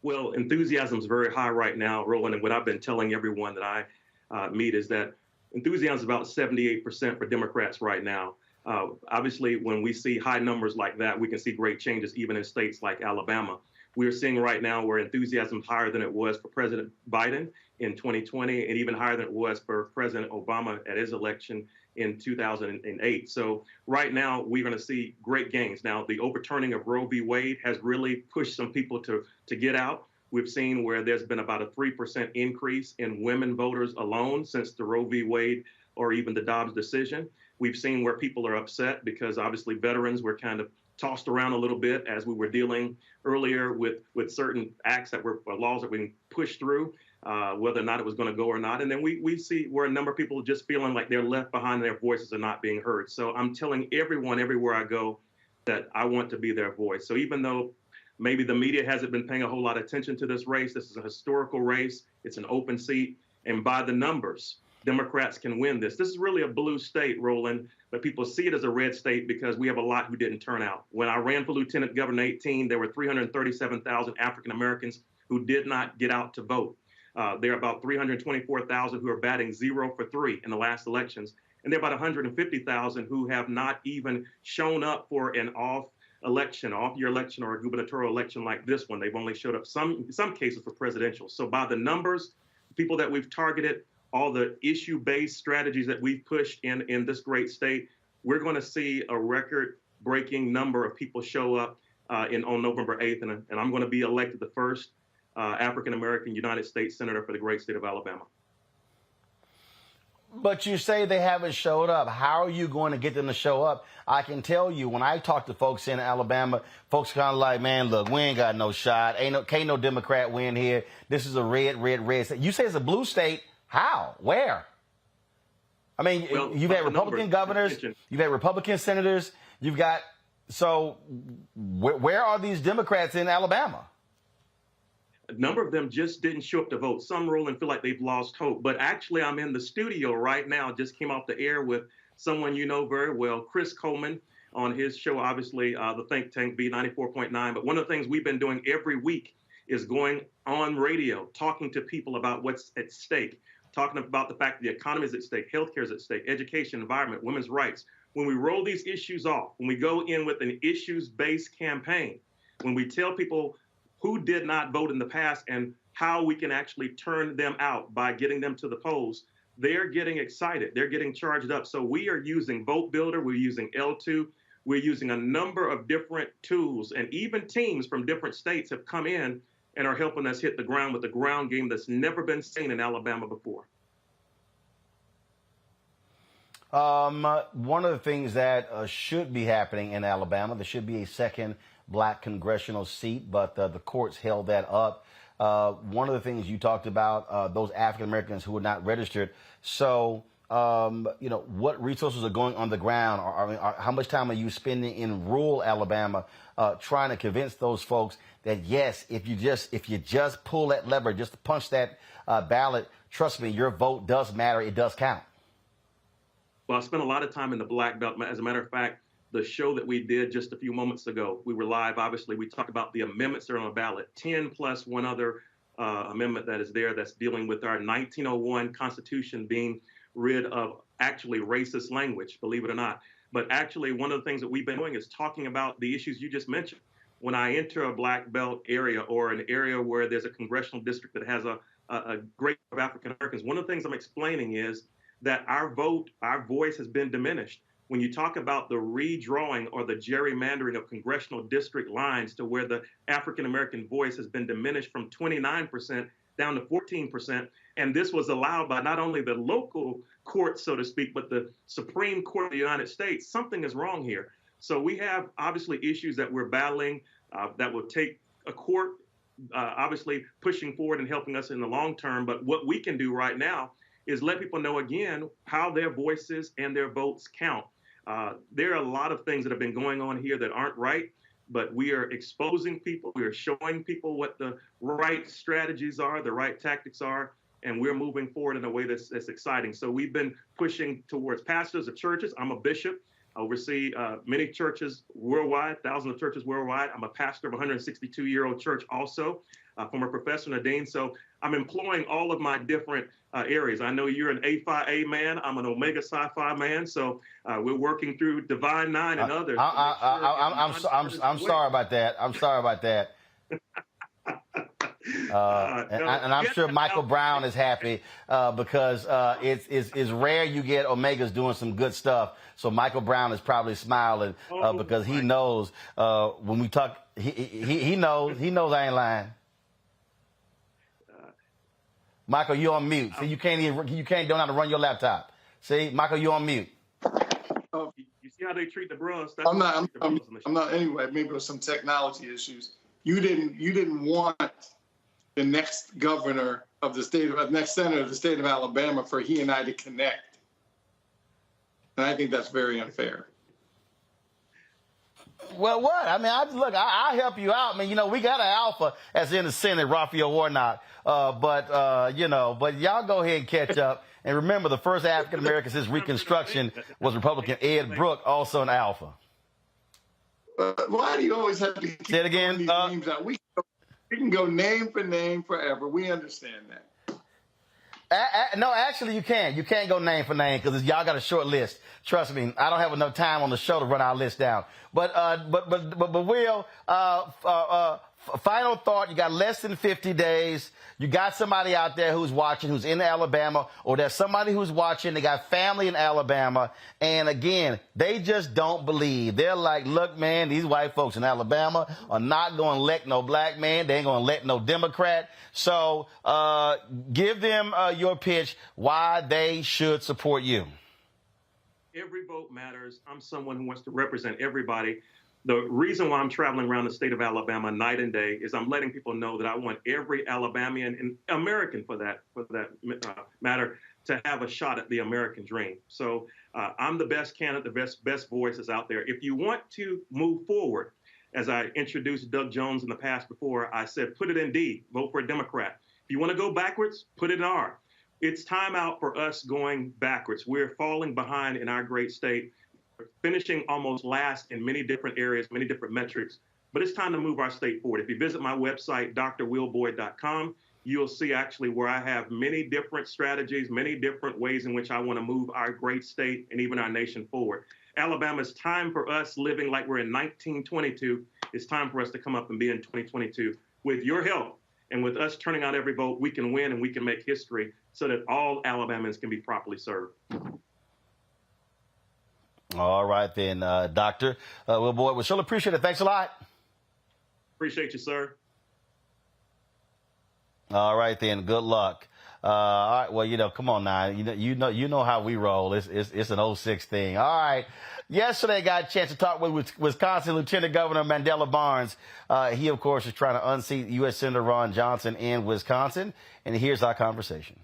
Well, enthusiasm is very high right now, Roland, and what I've been telling everyone that I meet is that enthusiasm is about 78% for Democrats right now. Obviously, when we see high numbers like that, we can see great changes even in states like Alabama. We're seeing right now where enthusiasm is higher than it was for President Biden in 2020 and even higher than it was for President Obama at his election in 2008. So right now, we're going to see great gains. Now, the overturning of Roe v. Wade has really pushed some people to get out. We've seen where there's been about a 3% increase in women voters alone since the Roe v. Wade or even the Dobbs decision. We've seen where people are upset because obviously veterans were kind of tossed around a little bit as we were dealing earlier with certain acts that were laws that were being pushed through, whether or not it was going to go or not. And then we see where a number of people are just feeling like they're left behind and their voices are not being heard. So I'm telling everyone everywhere I go that I want to be their voice. So even though maybe the media hasn't been paying a whole lot of attention to this race, this is a historical race. It's an open seat. And by the numbers, Democrats can win this. This is really a blue state, Roland, but people see it as a red state because we have a lot who didn't turn out. When I ran for Lieutenant Governor in 2018, there were 337,000 African Americans who did not get out to vote. There are about 324,000 who are batting 0 for 3 in the last elections. And there are about 150,000 who have not even shown up for an off-year election or a gubernatorial election like this one. They've only showed up in some cases for presidential. So by the numbers, people that we've targeted, all the issue-based strategies that we've pushed in this great state, we're going to see a record-breaking number of people show up on November 8th, and I'm going to be elected the first African-American United States Senator for the great state of Alabama. But you say they haven't showed up. How are you going to get them to show up? I can tell you, when I talk to folks in Alabama, folks kind of like, man, look, we ain't got no shot. Can't no Democrat win here. This is a red state. You say it's a blue state. How? Where? I mean, well, you've had Republican governors, you've had Republican senators, you've got, so where are these Democrats in Alabama? A number of them just didn't show up to vote. Some roll and feel like they've lost hope. But actually, I'm in the studio right now, just came off the air with someone you know very well, Chris Coleman, on his show, obviously, the Think Tank B94.9. But one of the things we've been doing every week is going on radio, talking to people about what's at stake, talking about the fact that the economy is at stake, healthcare is at stake, education, environment, women's rights. When we roll these issues off, when we go in with an issues-based campaign, when we tell people who did not vote in the past and how we can actually turn them out by getting them to the polls, they're getting excited. They're getting charged up. So we are using Vote Builder. We're using L2. We're using a number of different tools, and even teams from different states have come in and are helping us hit the ground with a ground game that's never been seen in Alabama before. One of the things that should be happening in Alabama, there should be a second black congressional seat, but the courts held that up. One of the things you talked about, those African Americans who were not registered. So, what resources are going on the ground? How much time are you spending in rural Alabama trying to convince those folks that, yes, if you just pull that lever, just punch that ballot, trust me, your vote does matter. It does count. Well, I spent a lot of time in the Black Belt. As a matter of fact, the show that we did just a few moments ago, we were live, obviously. We talked about the amendments that are on the ballot, 10 plus one other amendment that is there that's dealing with our 1901 Constitution being rid of actually racist language, believe it or not. But actually, one of the things that we've been doing is talking about the issues you just mentioned. When I enter a Black Belt area or an area where there's a congressional district that has a great group of African Americans, one of the things I'm explaining is that our voice has been diminished. When you talk about the redrawing or the gerrymandering of congressional district lines to where the African American voice has been diminished from 29% down to 14%, and this was allowed by not only the local courts, so to speak, but the Supreme Court of the United States, something is wrong here. So we have obviously issues that we're battling that will take a court obviously pushing forward and helping us in the long term. But what we can do right now is let people know again how their voices and their votes count. There are a lot of things that have been going on here that aren't right, but we are exposing people. We are showing people what the right strategies are, the right tactics are, and we're moving forward in a way that's exciting. So we've been pushing towards pastors of churches. I'm a bishop. I oversee many churches worldwide, thousands of churches worldwide. I'm a pastor of a 162-year-old church also, former professor and a dean. So I'm employing all of my different areas. I know you're an A Phi A man. I'm an Omega Psi Phi man. So we're working through Divine Nine and others. I'm sorry about that. I'm sorry about that. And I'm sure Michael Brown is happy because it's rare you get Omegas doing some good stuff. So Michael Brown is probably smiling because he knows when we talk, he knows I ain't lying. Michael, you're on mute. See, you don't know how to run your laptop. See, Michael, you're on mute. Oh, you see how they treat the bros? I'm not. Anyway, maybe it was some technology issues. You didn't want the next governor of the state, next senator of the state of Alabama, for he and I to connect, and I think that's very unfair. Well, what? I mean, I'll help you out. I mean, we got an alpha as in the Senate, Raphael Warnock. But y'all go ahead and catch up. And remember, the first African American since Reconstruction was Republican Ed Brooke, also an alpha. Why do you always have to keep say it again? These names out? We can go name for name forever. We understand that. No, actually, you can't. You can't go name for name because y'all got a short list. Trust me, I don't have enough time on the show to run our list down. But Will, final thought. You got less than 50 days. You got somebody out there who's watching, who's in Alabama, or there's somebody who's watching. They got family in Alabama. And again, they just don't believe. They're like, look, man, these white folks in Alabama are not going to elect no black man. They ain't going to elect no Democrat. So give them your pitch why they should support you. Every vote matters. I'm someone who wants to represent everybody. The reason why I'm traveling around the state of Alabama night and day is I'm letting people know that I want every Alabamian and American for that matter to have a shot at the American dream. So I'm the best candidate, the best voices out there. If you want to move forward, as I introduced Doug Jones in the past before, I said, put it in D, vote for a Democrat. If you want to go backwards, put it in R. It's time out for us going backwards. We're falling behind in our great state. Finishing almost last in many different areas, many different metrics, but it's time to move our state forward. If you visit my website, drwillboyd.com, you'll see actually where I have many different strategies, many different ways in which I want to move our great state and even our nation forward. Alabama, it's time for us living like we're in 1922. It's time for us to come up and be in 2022. with your help and with us turning out every vote, we can win and we can make history so that all Alabamans can be properly served. All right, then, Doctor. Well, boy, we sure appreciate it. Thanks a lot. Appreciate you, sir. All right, then. Good luck. All right. Well, come on now. You know how we roll. It's an 06 thing. All right. Yesterday, I got a chance to talk with Wisconsin Lieutenant Governor Mandela Barnes. He, of course, is trying to unseat U.S. Senator Ron Johnson in Wisconsin. And here's our conversation.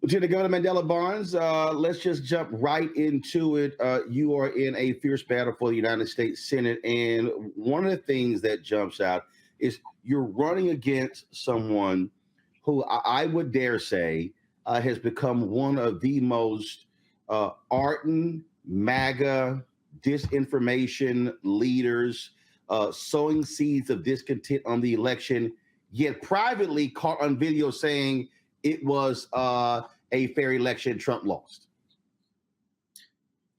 Lieutenant Governor Mandela Barnes, let's just jump right into it. You are in a fierce battle for the United States Senate. And one of the things that jumps out is you're running against someone who I would dare say has become one of the most ardent MAGA disinformation leaders, sowing seeds of discontent on the election, yet privately caught on video saying it was a fair election, Trump lost.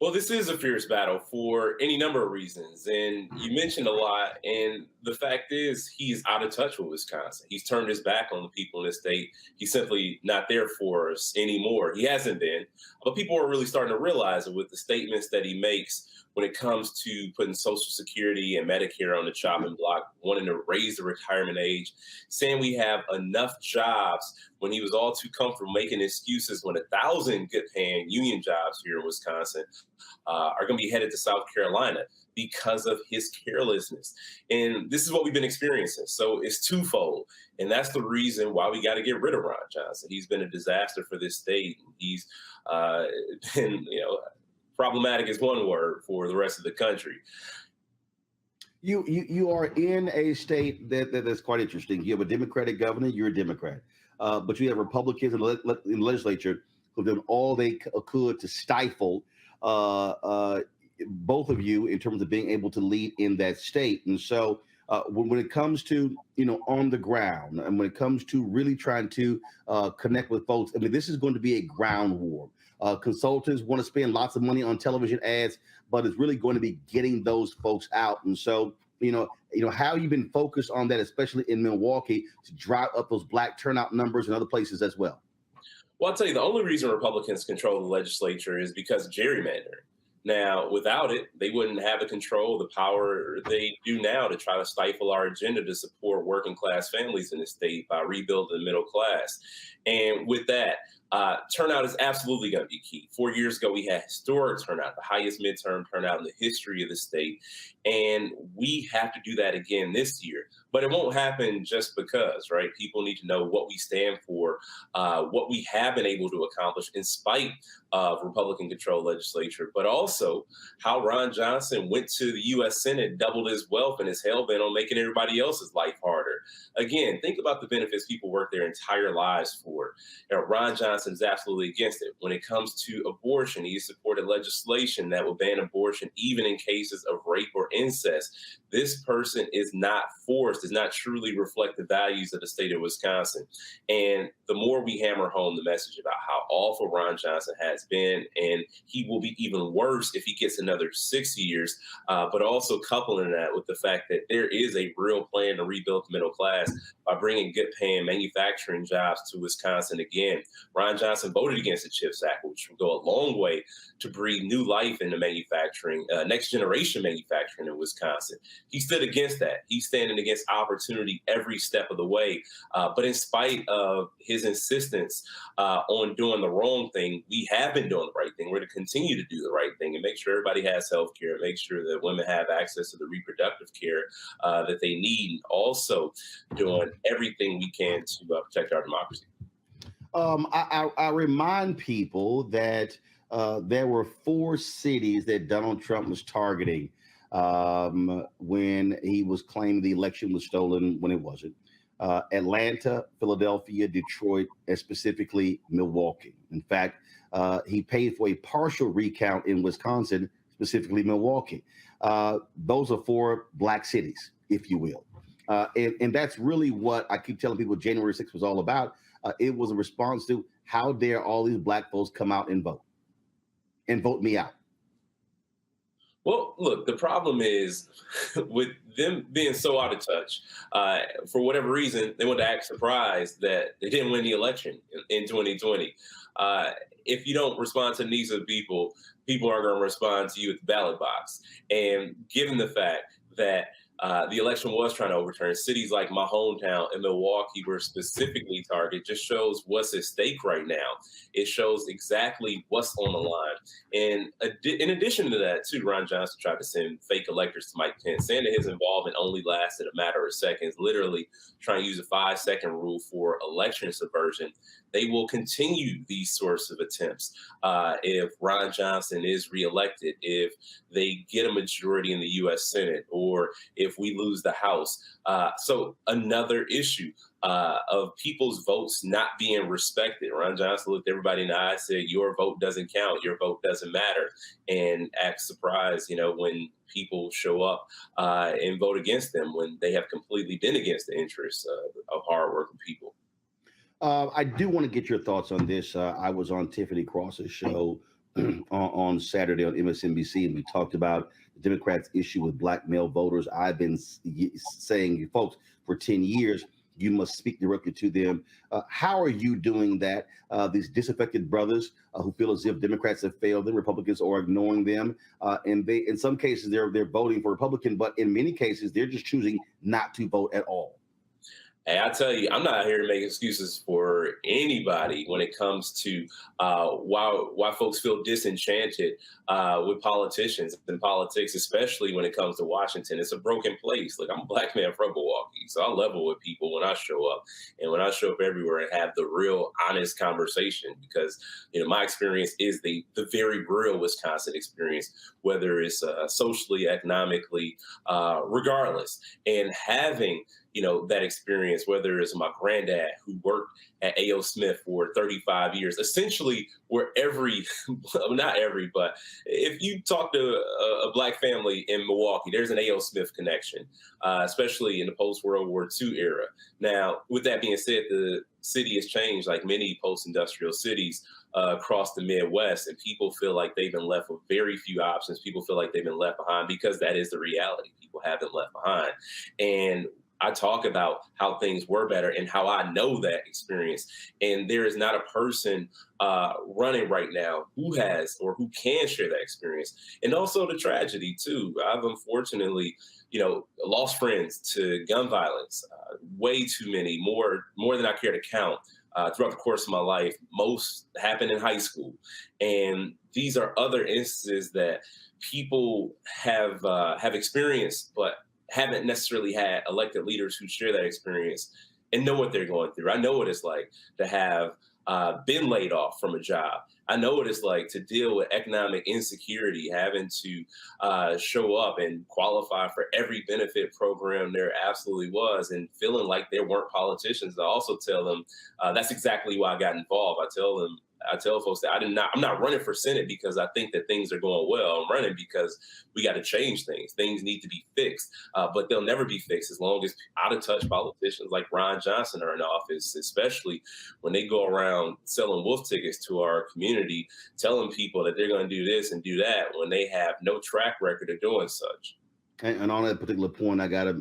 Well, this is a fierce battle for any number of reasons. And you mentioned a lot. And the fact is, he's out of touch with Wisconsin. He's turned his back on the people in the state. He's simply not there for us anymore. He hasn't been. But people are really starting to realize it with the statements that he makes when it comes to putting Social Security and Medicare on the chopping block, wanting to raise the retirement age, saying we have enough jobs when he was all too comfortable making excuses when 1,000 good paying union jobs here in Wisconsin are going to be headed to South Carolina because of his carelessness. And this is what we've been experiencing. So it's twofold. And that's the reason why we got to get rid of Ron Johnson. He's been a disaster for this state. He's been, problematic is one word for the rest of the country. You are in a state that's quite interesting. You have a Democratic governor, you're a Democrat, but you have Republicans in the legislature who've done all they could to stifle both of you in terms of being able to lead in that state. And so when it comes to, on the ground, and when it comes to really trying to connect with folks, I mean, this is going to be a ground war. Consultants want to spend lots of money on television ads, but it's really going to be getting those folks out. And so, how you've been focused on that, especially in Milwaukee, to drive up those black turnout numbers and other places as well. Well, I'll tell you, the only reason Republicans control the legislature is because of gerrymandering. Now, without it, they wouldn't have the control, the power they do now to try to stifle our agenda to support working class families in the state by rebuilding the middle class. And with that, turnout is absolutely going to be key. 4 years ago, we had historic turnout, the highest midterm turnout in the history of the state. And we have to do that again this year. But it won't happen just because, right? People need to know what we stand for, what we have been able to accomplish in spite of Republican-controlled legislature, but also how Ron Johnson went to the U.S. Senate, doubled his wealth, and is hell-bent on making everybody else's life harder. Again, think about the benefits people work their entire lives for. Ron Johnson is absolutely against it. When it comes to abortion, he supported legislation that will ban abortion even in cases of rape or incest. This person is not forced, does not truly reflect the values of the state of Wisconsin. And the more we hammer home the message about how awful Ron Johnson has been, and he will be even worse if he gets another 6 years, but also coupling that with the fact that there is a real plan to rebuild the middle class by bringing good paying manufacturing jobs to Wisconsin again. Ron Johnson voted against the CHIPS Act, which will go a long way to breathe new life into manufacturing, next generation manufacturing in Wisconsin. He stood against that. He's standing against opportunity every step of the way. But in spite of his insistence on doing the wrong thing, we have been doing the right thing. We're going to continue to do the right thing and make sure everybody has health care, make sure that women have access to the reproductive care that they need, and also doing everything we can to protect our democracy. I remind people that there were 4 cities that Donald Trump was targeting when he was claiming the election was stolen when it wasn't. Atlanta, Philadelphia, Detroit, and specifically Milwaukee. In fact, he paid for a partial recount in Wisconsin, specifically Milwaukee. Those are 4 black cities, if you will. And that's really what I keep telling people January 6th was all about. It was a response to how dare all these black folks come out and vote me out. Well, look, the problem is with them being so out of touch, for whatever reason, they want to act surprised that they didn't win the election in 2020. If you don't respond to the needs of the people, people aren't going to respond to you at the ballot box. And given the fact that the election was trying to overturn, cities like my hometown in Milwaukee were specifically targeted, just shows what's at stake right now. It shows exactly what's on the line. And in addition to that, too, Ron Johnson tried to send fake electors to Mike Pence, saying that his involvement only lasted a matter of seconds, literally trying to use a 5-second rule for election subversion. They will continue these sorts of attempts if Ron Johnson is reelected, if they get a majority in the U.S. Senate, or if we lose the House. So another issue of people's votes not being respected. Ron Johnson looked everybody in the eye and said, your vote doesn't count, your vote doesn't matter, and act surprised, when people show up and vote against them when they have completely been against the interests of hardworking people. I do want to get your thoughts on this. I was on Tiffany Cross's show on Saturday on MSNBC, and we talked about the Democrats' issue with black male voters. I've been saying, folks, for 10 years, you must speak directly to them. How are you doing that? These disaffected brothers who feel as if Democrats have failed them, Republicans are ignoring them, and they, in some cases, they're voting for Republican, but in many cases, they're just choosing not to vote at all. Hey, I tell you, I'm not here to make excuses for anybody when it comes to why folks feel disenchanted with politicians and politics, especially when it comes to Washington. It's a broken place. Look, I'm a black man from Milwaukee, so I level with people when I show up, and when I show up everywhere and have the real, honest conversation, because my experience is the very real Wisconsin experience, whether it's socially, economically, regardless, and having that experience, whether it's my granddad who worked at A.O. Smith for 35 years, essentially where not every, but if you talk to a black family in Milwaukee, there's an A.O. Smith connection, especially in the post-World War II era. Now, with that being said, the city has changed like many post-industrial cities across the Midwest, and people feel like they've been left with very few options. People feel like they've been left behind because that is the reality. People have been left behind. And I talk about how things were better and how I know that experience. And there is not a person running right now who has or who can share that experience. And also the tragedy, too. I've unfortunately, lost friends to gun violence, way too many, more than I care to count. Throughout the course of my life. Most happened in high school. And these are other instances that people have experienced, but haven't necessarily had elected leaders who share that experience and know what they're going through. I know what it's like to have been laid off from a job. I know what it's like to deal with economic insecurity, having to show up and qualify for every benefit program there absolutely was, and feeling like there weren't politicians. I also tell them that's exactly why I got involved. I tell folks that I'm not running for Senate because I think that things are going well. I'm running because we got to change things. Things need to be fixed, but they'll never be fixed as long as out-of-touch politicians like Ron Johnson are in office, especially when they go around selling wolf tickets to our community, telling people that they're going to do this and do that when they have no track record of doing such. And on that particular point, I got a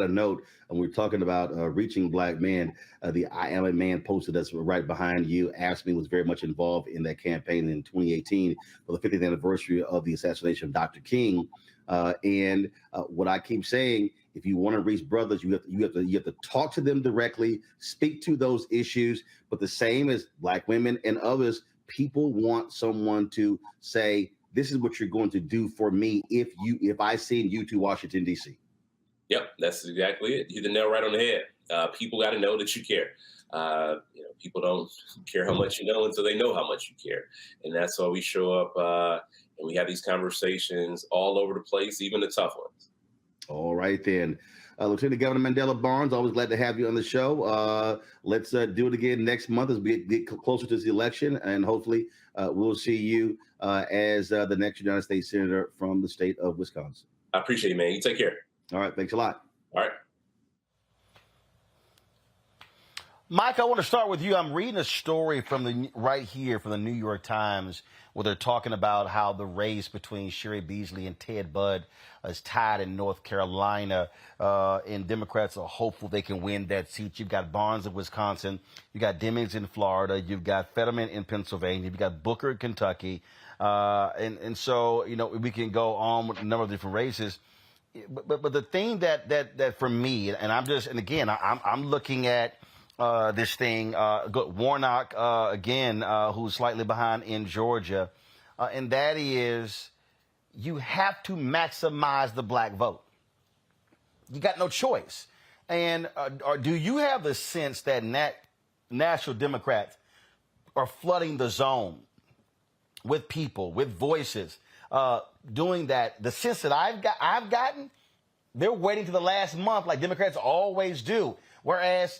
note, and we're talking about reaching black men. The I Am a Man poster that's right behind you. AFSCME was very much involved in that campaign in 2018 for the 50th anniversary of the assassination of Dr. King. And what I keep saying, if you want to reach brothers, you have to talk to them directly, speak to those issues. But the same as black women and others, people want someone to say, this is what you're going to do for me if I send you to Washington, D.C. Yep, that's exactly it. You hit the nail right on the head. People got to know that you care. People don't care how much you know until they know how much you care. And that's why we show up and we have these conversations all over the place, even the tough ones. All right, then. Lieutenant Governor Mandela Barnes, always glad to have you on the show. Let's do it again next month as we get closer to the election, and hopefully we'll see you as the next United States Senator from the state of Wisconsin. I appreciate it, man. You take care. All right. Thanks a lot. All right. Mike, I want to start with you. I'm reading a story from the New York Times, where they're talking about how the race between Sherry Beasley and Ted Budd is tied in North Carolina, and Democrats are hopeful they can win that seat. You've got Barnes in Wisconsin, you got Demings in Florida, you've got Fetterman in Pennsylvania, you've got Booker in Kentucky, and so we can go on with a number of different races. But the thing that for me, and I'm looking at this thing, Warnock again, who's slightly behind in Georgia, and that is you have to maximize the black vote. You got no choice. And do you have the sense that national Democrats are flooding the zone with people, with voices, doing that? The sense that I've gotten, they're waiting to the last month like Democrats always do. Whereas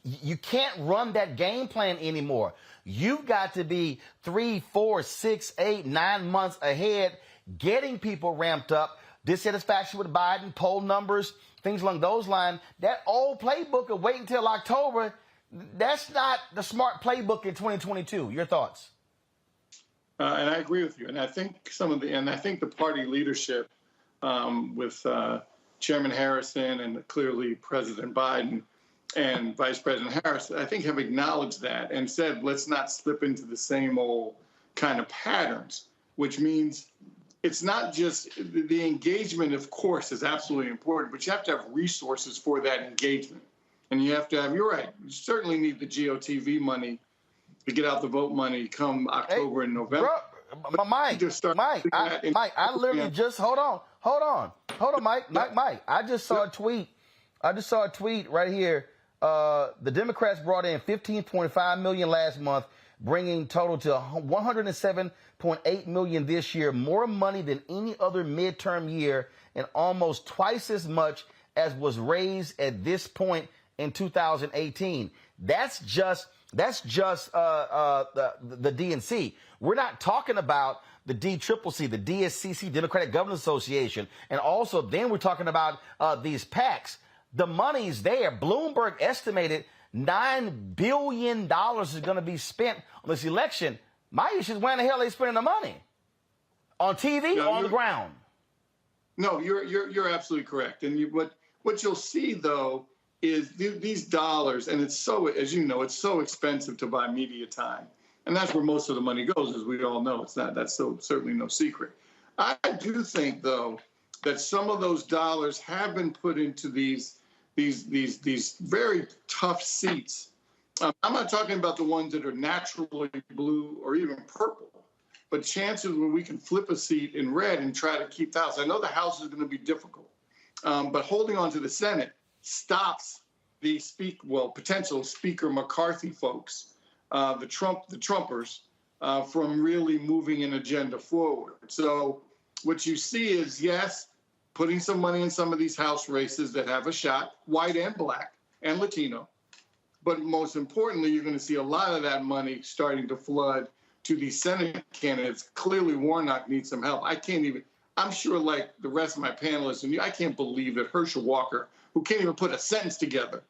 you can't run that game plan anymore. You've got to be 3, 4, 6, 8, 9 months ahead, getting people ramped up, dissatisfaction with Biden, poll numbers, things along those lines. That old playbook of wait until October, that's not the smart playbook in 2022. Your thoughts? And I agree with you. And I think the party leadership with Chairman Harrison and clearly President Biden and Vice President Harris, I think have acknowledged that and said, let's not slip into the same old kind of patterns, which means it's not just the engagement, of course, is absolutely important, but you have to have resources for that engagement. And you have to have, you're right, you certainly need the GOTV money to get out the vote money come October and November. Bro, Mike, I literally just, hold on, Mike. I just saw a tweet. Right here. The Democrats brought in $15.5 million last month, bringing total to $107.8 million this year, more money than any other midterm year, and almost twice as much as was raised at this point in 2018. That's just the DNC. We're not talking about the DCCC, the DSCC, Democratic Governors Association, and also then we're talking about these PACs. The money's there. Bloomberg estimated $9 billion is going to be spent on this election. My issue is where in the hell are they spending the money? On TV or on the ground? No, you're absolutely correct. And what you'll see, though, is these dollars, and it's so, as you know, it's so expensive to buy media time. And that's where most of the money goes, as we all know. That's certainly no secret. I do think, though, that some of those dollars have been put into these very tough seats. I'm not talking about the ones that are naturally blue or even purple, but chances where we can flip a seat in red and try to keep the House. I know the House is going to be difficult, but holding on to the Senate stops the potential Speaker McCarthy folks, the Trumpers, from really moving an agenda forward. So what you see is, yes, putting some money in some of these House races that have a shot, white and black and Latino. But most importantly, you're going to see a lot of that money starting to flood to these Senate candidates. Clearly, Warnock needs some help. I'm sure like the rest of my panelists, and I can't believe that Herschel Walker, who can't even put a sentence together,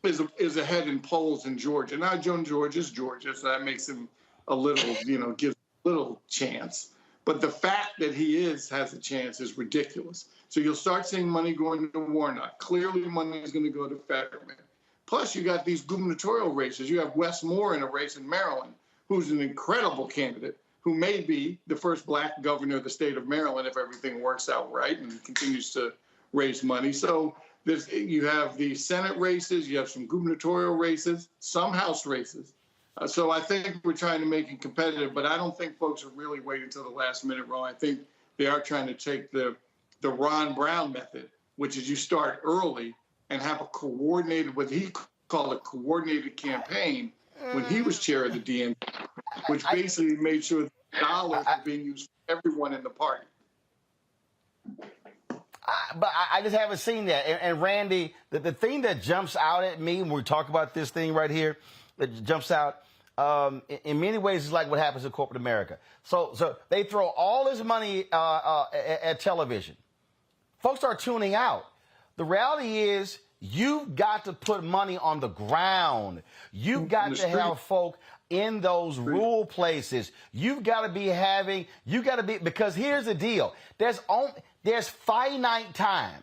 is ahead in polls in Georgia. Now, Georgia's Georgia, so that makes him a little, gives a little chance. But the fact that he has a chance is ridiculous. So you'll start seeing money going to Warnock. Clearly, money is going to go to Fetterman. Plus, you got these gubernatorial races. You have Wes Moore in a race in Maryland, who's an incredible candidate, who may be the first black governor of the state of Maryland if everything works out right and continues to raise money. So you have the Senate races, you have some gubernatorial races, some House races. So I think we're trying to make it competitive, but I don't think folks are really waiting until the last minute, Ron. I think they are trying to take the Ron Brown method, which is you start early and have a coordinated, what he called a coordinated campaign when he was chair of the DNC, which basically made sure that dollars were being used for everyone in the party. But I just haven't seen that. And Randy, the thing that jumps out at me when we talk about this thing right here, that jumps out, in many ways, is like what happens in corporate America. So they throw all this money at television. Folks are tuning out. The reality is You've got to put money on the ground. You've got to have folk in those rural places. You've got to be because here's the deal. There's finite time.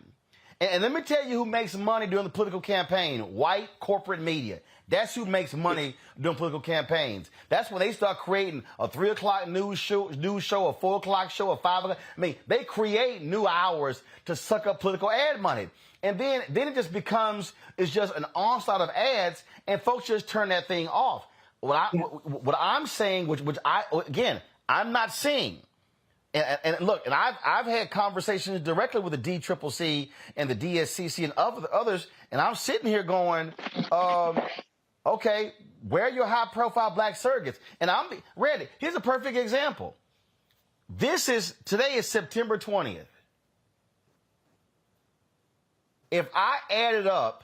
And let me tell you who makes money during the political campaign. White corporate media. That's who makes money during political campaigns. That's when they start creating a 3 o'clock news show, a 4 o'clock show, a 5 o'clock. I mean, they create new hours to suck up political ad money. And then it just becomes, it's just an onslaught of ads, and folks just turn that thing off. What I'm saying, I'm not seeing. And look, and I've had conversations directly with the DCCC and the DSCC and others, and I'm sitting here going, okay, where are your high-profile black surrogates? And Randy, here's a perfect example. Today is September 20th. If I added up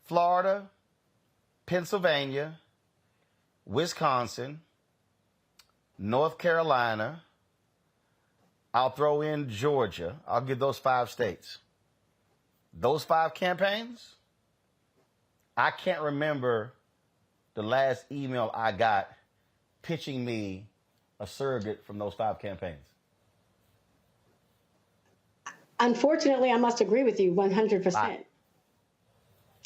Florida, Pennsylvania, Wisconsin, North Carolina, I'll throw in Georgia. I'll give those 5 states. Those 5 campaigns, I can't remember the last email I got pitching me a surrogate from those 5 campaigns. Unfortunately, I must agree with you 100%.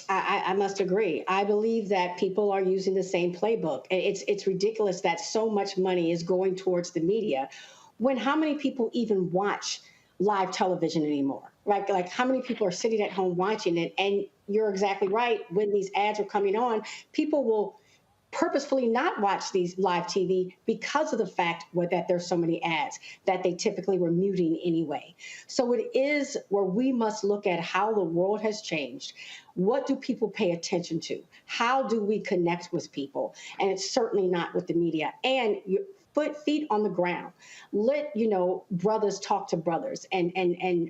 I must agree. I believe that people are using the same playbook. It's ridiculous that so much money is going towards the media when how many people even watch live television anymore? Like how many people are sitting at home watching it? And you're exactly right. When these ads are coming on, people will purposefully not watch these live TV because of the fact that there's so many ads that they typically were muting anyway. So it is where we must look at how the world has changed. What do people pay attention to? How do we connect with people? And it's certainly not with the media. And feet on the ground. Let, brothers talk to brothers and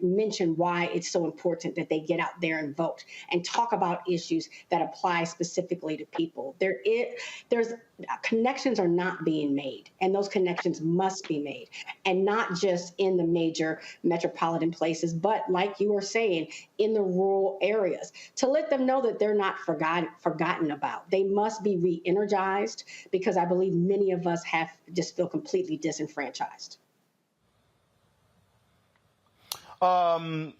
mention why it's so important that they get out there and vote and talk about issues that apply specifically to people. There's connections are not being made, and those connections must be made, and not just in the major metropolitan places, but like you were saying, in the rural areas, to let them know that they're not forgotten about. They must be re-energized, because I believe many of us just feel completely disenfranchised. Toron,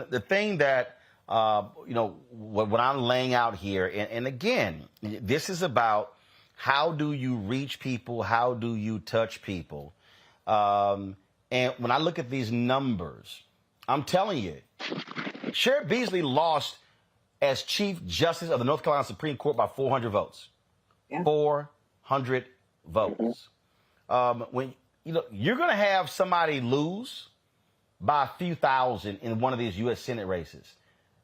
the thing that, what I'm laying out here, and again, this is about how do you reach people? How do you touch people? And when I look at these numbers, I'm telling you, Sheriff Beasley lost as Chief Justice of the North Carolina Supreme Court by 400 votes. Yeah. 400 votes. When you're going to have somebody lose by a few thousand in one of these U.S. Senate races,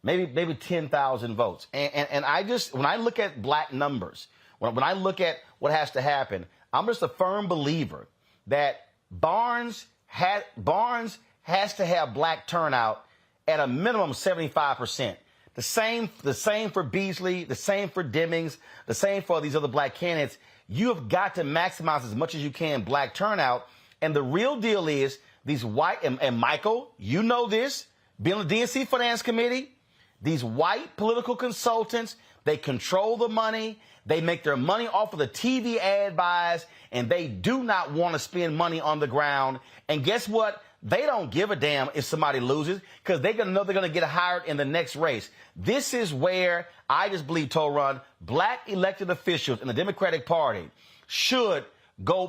maybe 10,000 votes. And when I look at black numbers, when I look at what has to happen, I'm just a firm believer that Barnes has to have black turnout at a minimum 75%. The same for Beasley, the same for Demings, the same for these other black candidates. You have got to maximize as much as you can black turnout. And the real deal is these white, and Michael, you know this, being on the DNC Finance Committee, these white political consultants, they control the money. They make their money off of the TV ad buys, and they do not want to spend money on the ground. And guess what? They don't give a damn if somebody loses, because they're going to know they're going to get hired in the next race. This is where I just believe, Toron, black elected officials in the Democratic Party should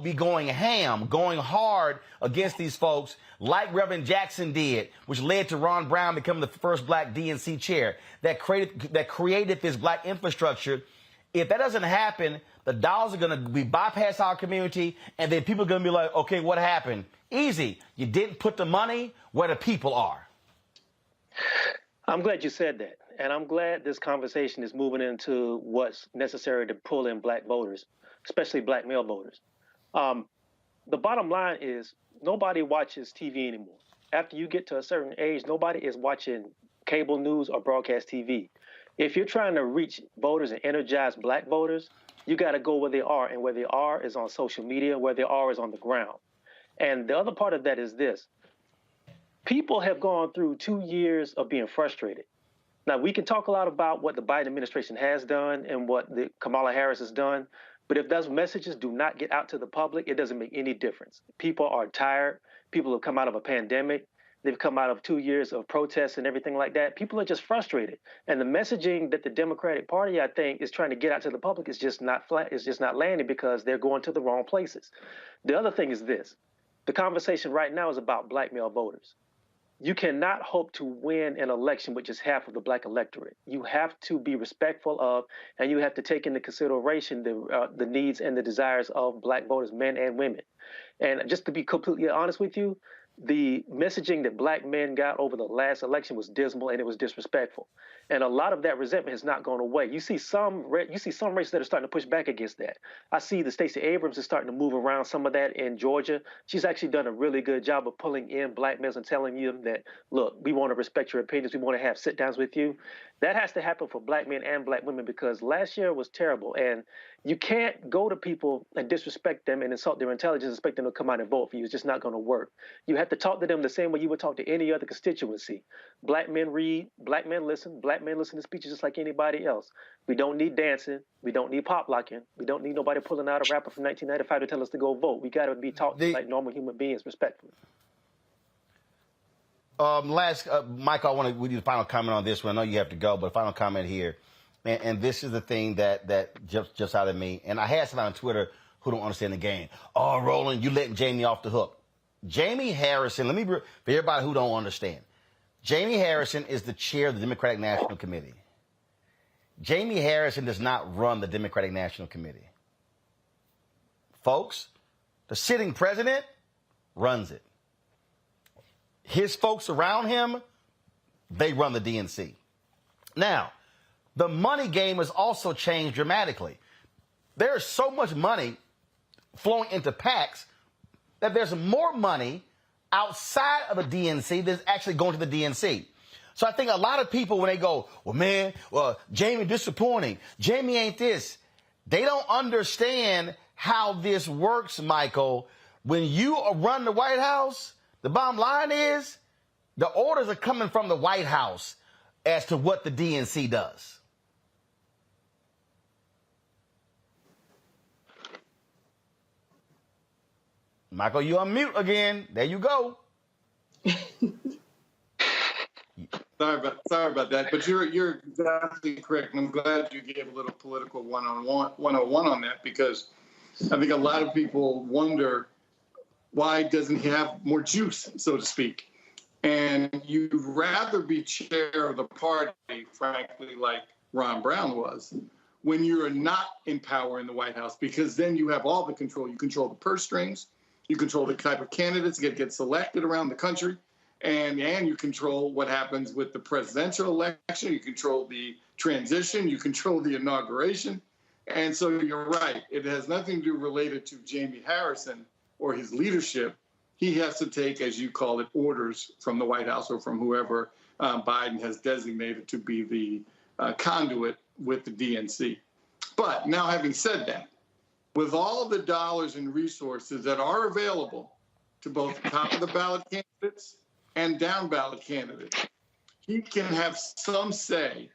be going ham, going hard against these folks like Reverend Jackson did, which led to Ron Brown becoming the first black DNC chair that created this black infrastructure. If that doesn't happen, the dollars are going to be bypass our community, and then people are going to be like, okay, what happened? Easy. You didn't put the money where the people are. I'm glad you said that. And I'm glad this conversation is moving into what's necessary to pull in black voters, especially black male voters. The bottom line is nobody watches TV anymore. After you get to a certain age, nobody is watching cable news or broadcast TV. If you're trying to reach voters and energize black voters, you got to go where they are. And where they are is on social media, where they are is on the ground. And the other part of that is this. people have gone through 2 years of being frustrated. Now, we can talk a lot about what the Biden administration has done and what the Kamala Harris has done, but if those messages do not get out to the public, it doesn't make any difference. People are tired. People have come out of a pandemic. They've come out of 2 years of protests and everything like that. People are just frustrated. And the messaging that the Democratic Party, I think, is trying to get out to the public is just not flat. It's just not landing because they're going to the wrong places. The other thing is this. The conversation right now is about black male voters. You cannot hope to win an election with just half of the black electorate. You have to be respectful of, and you have to take into consideration the needs and the desires of black voters, men and women. And just to be completely honest with you, the messaging that black men got over the last election was dismal and it was disrespectful. And a lot of that resentment has not gone away. You see some races that are starting to push back against that. I see that Stacey Abrams is starting to move around some of that in Georgia. She's actually done a really good job of pulling in black males and telling them that, look, we want to respect your opinions. We want to have sit downs with you. That has to happen for black men and black women because last year was terrible. And you can't go to people and disrespect them and insult their intelligence and expect them to come out and vote for you. It's just not going to work. You have to talk to them the same way you would talk to any other constituency. Black men read, black men listen to speeches just like anybody else. We don't need dancing. We don't need pop locking. We don't need nobody pulling out a rapper from 1995 to tell us to go vote. We got to be talked to like normal human beings, respectfully. Michael, we need a final comment on this one. I know you have to go, but a final comment here. And this is the thing that jumps out at me. And I had somebody on Twitter who don't understand the game. Oh, Roland, you letting Jamie off the hook. Jamie Harrison, for everybody who don't understand, Jamie Harrison is the chair of the Democratic National Committee. Jamie Harrison does not run the Democratic National Committee. Folks, the sitting president runs it. His folks around him, they run the DNC. Now, the money game has also changed dramatically. There is so much money flowing into PACs that there's more money outside of the DNC that's actually going to the DNC. So I think a lot of people, when they go, Jamie disappointing, Jamie ain't this, they don't understand how this works, Michael. When you run the White House, the bottom line is the orders are coming from the White House as to what the DNC does. Michael, you on mute again. There you go. Sorry about that, but you're exactly correct. And I'm glad you gave a little political 101 on that because I think a lot of people wonder why doesn't he have more juice, so to speak? And you'd rather be chair of the party, frankly, like Ron Brown was, when you're not in power in the White House, because then you have all the control. You control the purse strings. You control the type of candidates that get selected around the country, and you control what happens with the presidential election. You control the transition. You control the inauguration. And so you're right. It has nothing to do related to Jamie Harrison or his leadership. He has to take, as you call it, orders from the White House or from whoever Biden has designated to be the conduit with the DNC. But now, having said that, with all the dollars and resources that are available to both top of the ballot candidates and down ballot candidates, he can have some say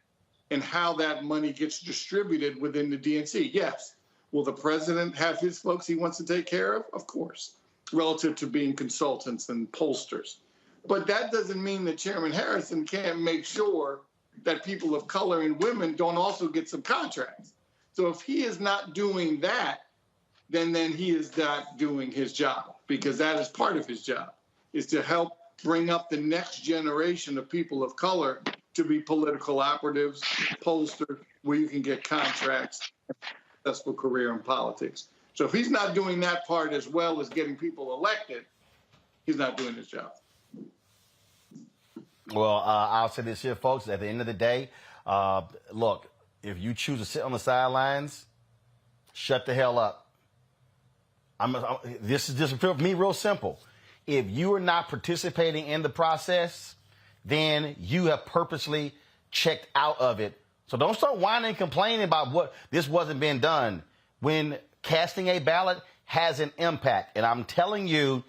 in how that money gets distributed within the DNC. Yes. Will the president have his folks he wants to take care of? Of course, relative to being consultants and pollsters. But that doesn't mean that Chairman Harrison can't make sure that people of color and women don't also get some contracts. So if he is not doing that, then he is not doing his job, because that is part of his job, is to help bring up the next generation of people of color to be political operatives, pollsters, where you can get contracts, and a successful career in politics. So if he's not doing that part as well as getting people elected, he's not doing his job. Well, I'll say this here, folks. At the end of the day, look, if you choose to sit on the sidelines, shut the hell up. This is just for me real simple. If you are not participating in the process, then you have purposely checked out of it. So don't start whining and complaining about what this wasn't being done when casting a ballot has an impact. And I'm telling you,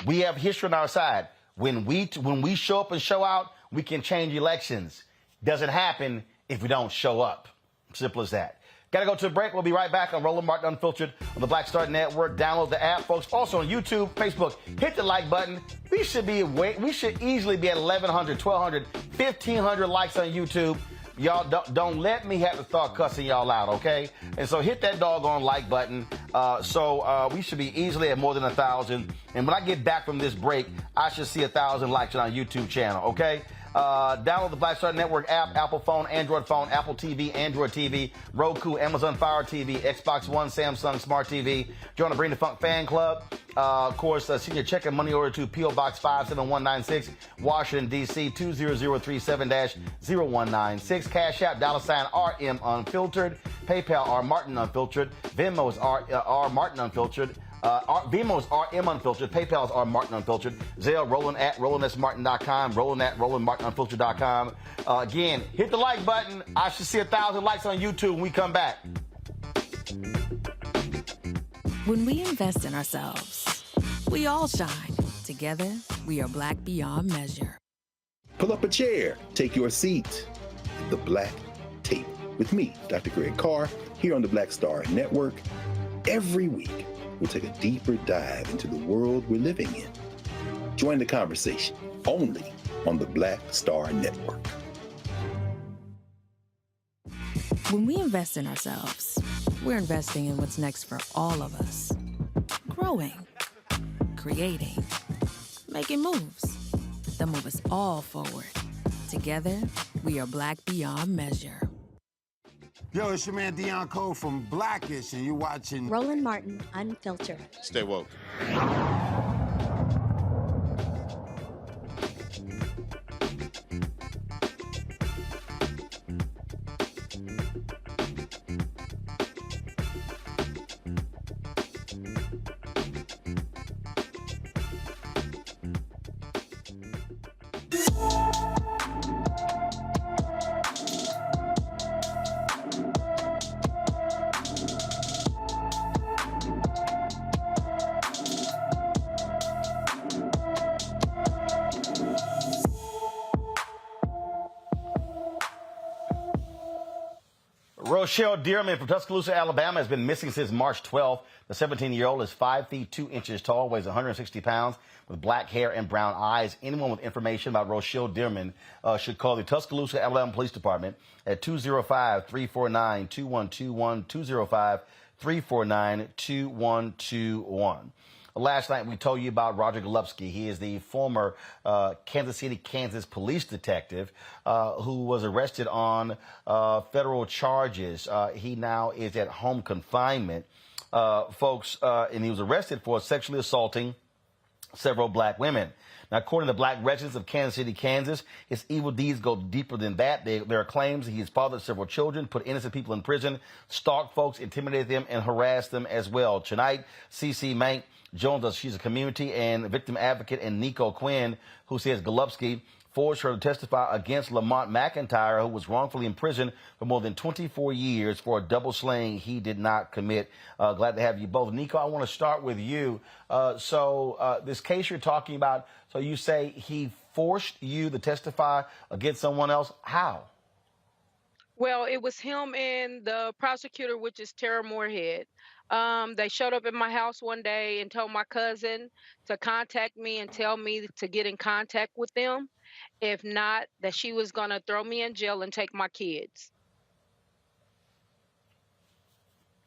we have history on our side. When we show up and show out, we can change elections. Doesn't happen if we don't show up. Simple as that. Got to go to a break. We'll be right back on Roland Martin Unfiltered on the Black Star Network. Download the app, folks. Also on YouTube, Facebook. Hit the like button. We should easily be at 1,100, 1,200, 1,500 likes on YouTube. Y'all don't let me have to start cussing y'all out, okay? And so hit that doggone like button. So we should be easily at more than 1,000. And when I get back from this break, I should see 1,000 likes on our YouTube channel, okay? Download the Black Star Network app, Apple phone, Android phone, Apple TV, Android TV, Roku, Amazon Fire TV, Xbox One, Samsung Smart TV. Join the Bring the Funk fan club. Of course, send your check and money order to P.O. Box 57196, Washington, D.C. 20037-0196. Cash App, $RM Unfiltered. PayPal, R Martin Unfiltered. Venmo is R Martin Unfiltered. Venmo is RM Unfiltered. PayPal is R Martin Unfiltered. Zelle, Roland at RolandSMartin.com. Roland at RolandMartinUnfiltered.com. Again, hit the like button. I should see 1,000 likes on YouTube when we come back. When we invest in ourselves, we all shine. Together, we are black beyond measure. Pull up a chair. Take your seat. The Black Tape with me, Dr. Greg Carr, here on the Black Star Network. Every week, we'll take a deeper dive into the world we're living in. Join the conversation only on the Black Star Network. When we invest in ourselves, we're investing in what's next for all of us. Growing, creating, making moves that move us all forward. Together, we are black beyond measure. Yo, it's your man Dion Cole from Blackish, and you're watching Roland Martin Unfiltered. Stay woke. Rochelle Dearman from Tuscaloosa, Alabama, has been missing since March 12th. The 17-year-old is 5 feet 2 inches tall, weighs 160 pounds, with black hair and brown eyes. Anyone with information about Rochelle Dearman should call the Tuscaloosa, Alabama Police Department at 205-349-2121, 205-349-2121. Last night, we told you about Roger Golubski. He is the former Kansas City, Kansas police detective who was arrested on federal charges. He now is at home confinement, folks, and he was arrested for sexually assaulting several black women. Now, according to black residents of Kansas City, Kansas, his evil deeds go deeper than that. There are claims he has fathered several children, put innocent people in prison, stalked folks, intimidated them, and harassed them as well. Tonight, CC Mank joins us. She's a community and victim advocate, and Nico Quinn, who says Golubski forced her to testify against Lamont McIntyre, who was wrongfully imprisoned for more than 24 years for a double slaying he did not commit. Glad to have you both. Nico, I want to start with you. So this case you're talking about, so you say he forced you to testify against someone else. How? Well, it was him and the prosecutor, which is Tara Moorhead. They showed up at my house one day and told my cousin to contact me and tell me to get in contact with them. If not, that she was going to throw me in jail and take my kids.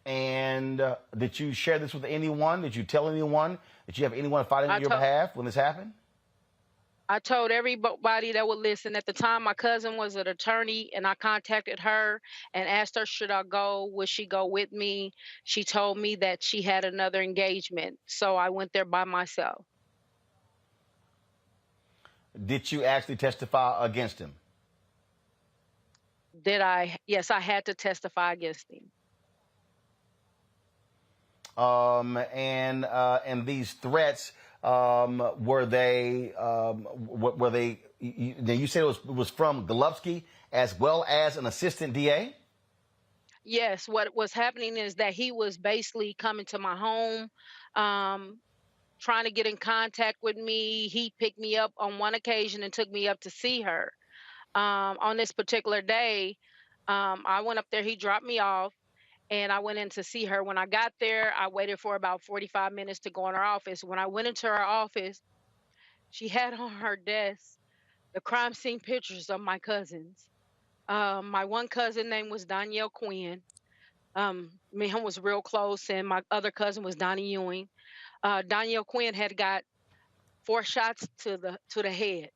And did you share this with anyone? Did you tell anyone? Did you have anyone fighting on your behalf when this happened? I told everybody that would listen. At the time, my cousin was an attorney, and I contacted her and asked her, should I go? Would she go with me? She told me that she had another engagement, so I went there by myself. Did you actually testify against him? Did I? Yes, I had to testify against him. And these threats, were they? You said it was from Golubski as well as an assistant DA? Yes, what was happening is that he was basically coming to my home. trying to get in contact with me. He picked me up on one occasion and took me up to see her. On this particular day, I went up there, he dropped me off, and I went in to see her. When I got there, I waited for about 45 minutes to go in her office. When I went into her office, she had on her desk the crime scene pictures of my cousins. My one cousin name was Danielle Quinn. Me and him was real close, and my other cousin was Donnie Ewing. Danielle Quinn had got 4 shots to the head.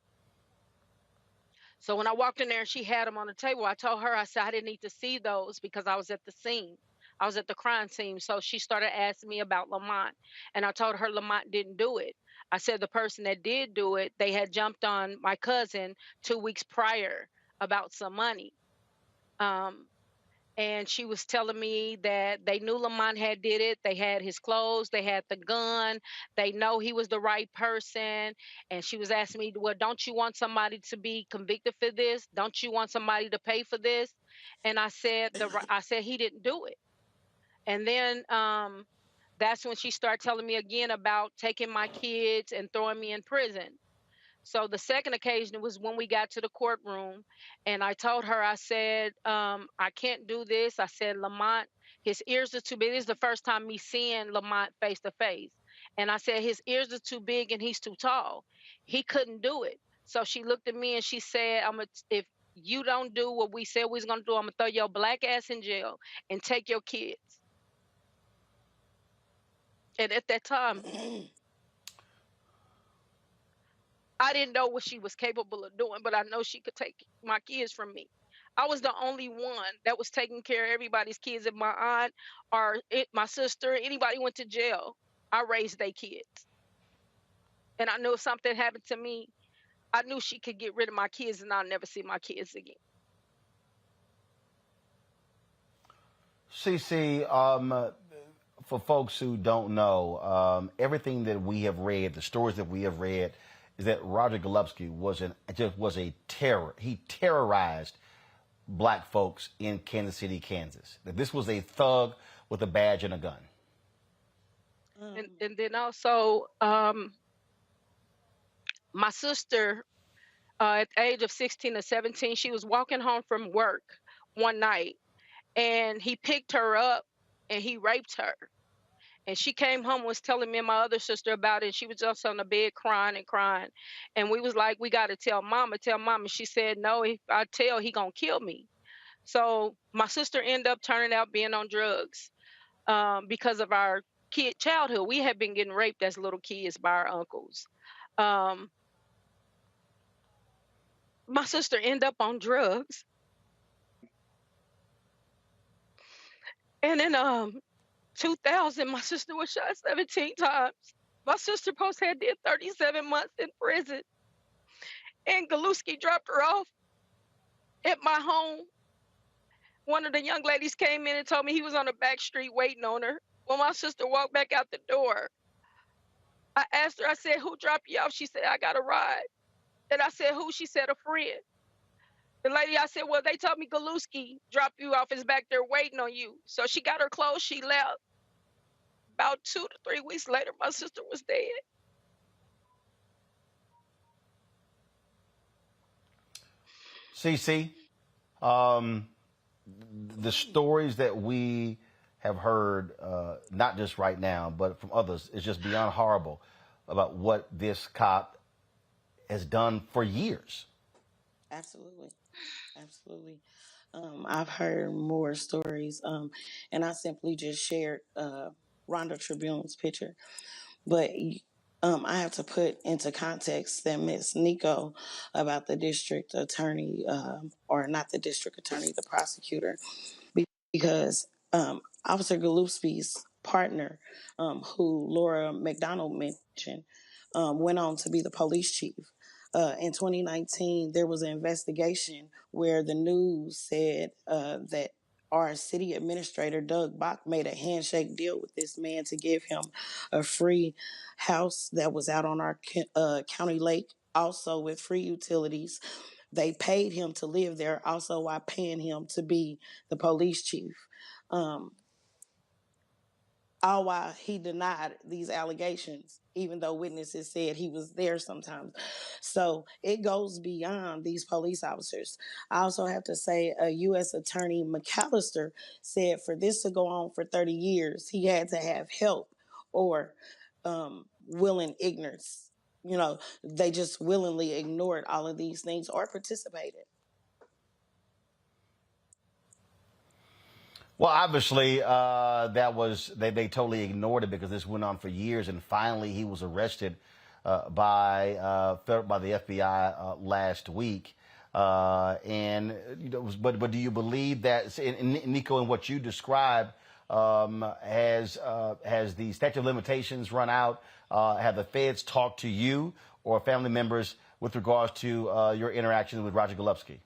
So when I walked in there and she had them on the table, I told her, I said, I didn't need to see those because I was at the scene. I was at the crime scene. So she started asking me about Lamont. And I told her Lamont didn't do it. I said the person that did do it, they had jumped on my cousin 2 weeks prior about some money. And she was telling me that they knew Lamont had did it. They had his clothes. They had the gun. They know he was the right person. And she was asking me, well, don't you want somebody to be convicted for this? Don't you want somebody to pay for this? And I said, he didn't do it. And then that's when she started telling me again about taking my kids and throwing me in prison. So the second occasion was when we got to the courtroom, and I told her, I said, I can't do this. I said, Lamont, his ears are too big. This is the first time me seeing Lamont face to face. And I said, his ears are too big and he's too tall. He couldn't do it. So she looked at me and she said, if you don't do what we said we was going to do, I'm going to throw your black ass in jail and take your kids. And at that time, I didn't know what she was capable of doing, but I know she could take my kids from me. I was the only one that was taking care of everybody's kids. If my aunt or my sister, anybody went to jail, I raised their kids. And I knew if something happened to me, I knew she could get rid of my kids and I'll never see my kids again. CC, for folks who don't know, everything that we have read, the stories that we have read, is that Roger Golubski was a terror. He terrorized black folks in Kansas City, Kansas. That this was a thug with a badge and a gun. And then also, my sister, at the age of 16 or 17, she was walking home from work one night, and he picked her up and he raped her. And she came home and was telling me and my other sister about it. And she was just on the bed crying and crying. And we was like, we got to tell mama, tell mama. She said, no, if I tell, he going to kill me. So my sister ended up turning out being on drugs because of our childhood. We had been getting raped as little kids by our uncles. My sister ended up on drugs. And in 2000, my sister was shot 17 times. My sister post had did 37 months in prison. And Golubski dropped her off at my home. One of the young ladies came in and told me he was on the back street waiting on her. When my sister walked back out the door, I asked her, I said, who dropped you off? She said, I got a ride. And I said, who? She said, a friend. The lady, I said, well, they told me Golubski dropped you off, is back there waiting on you. So she got her clothes, she left. About 2 to 3 weeks later, my sister was dead. CC, the stories that we have heard, not just right now, but from others, is just beyond horrible about what this cop has done for years. Absolutely. Absolutely. I've heard more stories, and I simply just shared Rhonda Tribune's picture. But I have to put into context that Ms. Nico about the district attorney, or not the district attorney, the prosecutor, because Officer Golubski's partner, who Laura McDonald mentioned, went on to be the police chief. In 2019, there was an investigation where the news said that our city administrator, Doug Bach, made a handshake deal with this man to give him a free house that was out on our county lake, also with free utilities. They paid him to live there, also while paying him to be the police chief. all while he denied these allegations, even though witnesses said he was there sometimes. So it goes beyond these police officers. I also have to say U.S. Attorney McAllister said for this to go on for 30 years, he had to have help or willing ignorance. You know, they just willingly ignored all of these things or participated. Well, obviously, they totally ignored it because this went on for years, and finally he was arrested by the FBI last week. And you know, but do you believe that, Nico, in what you described, has the statute of limitations run out? Have the feds talked to you or family members with regards to your interaction with Roger Golubski?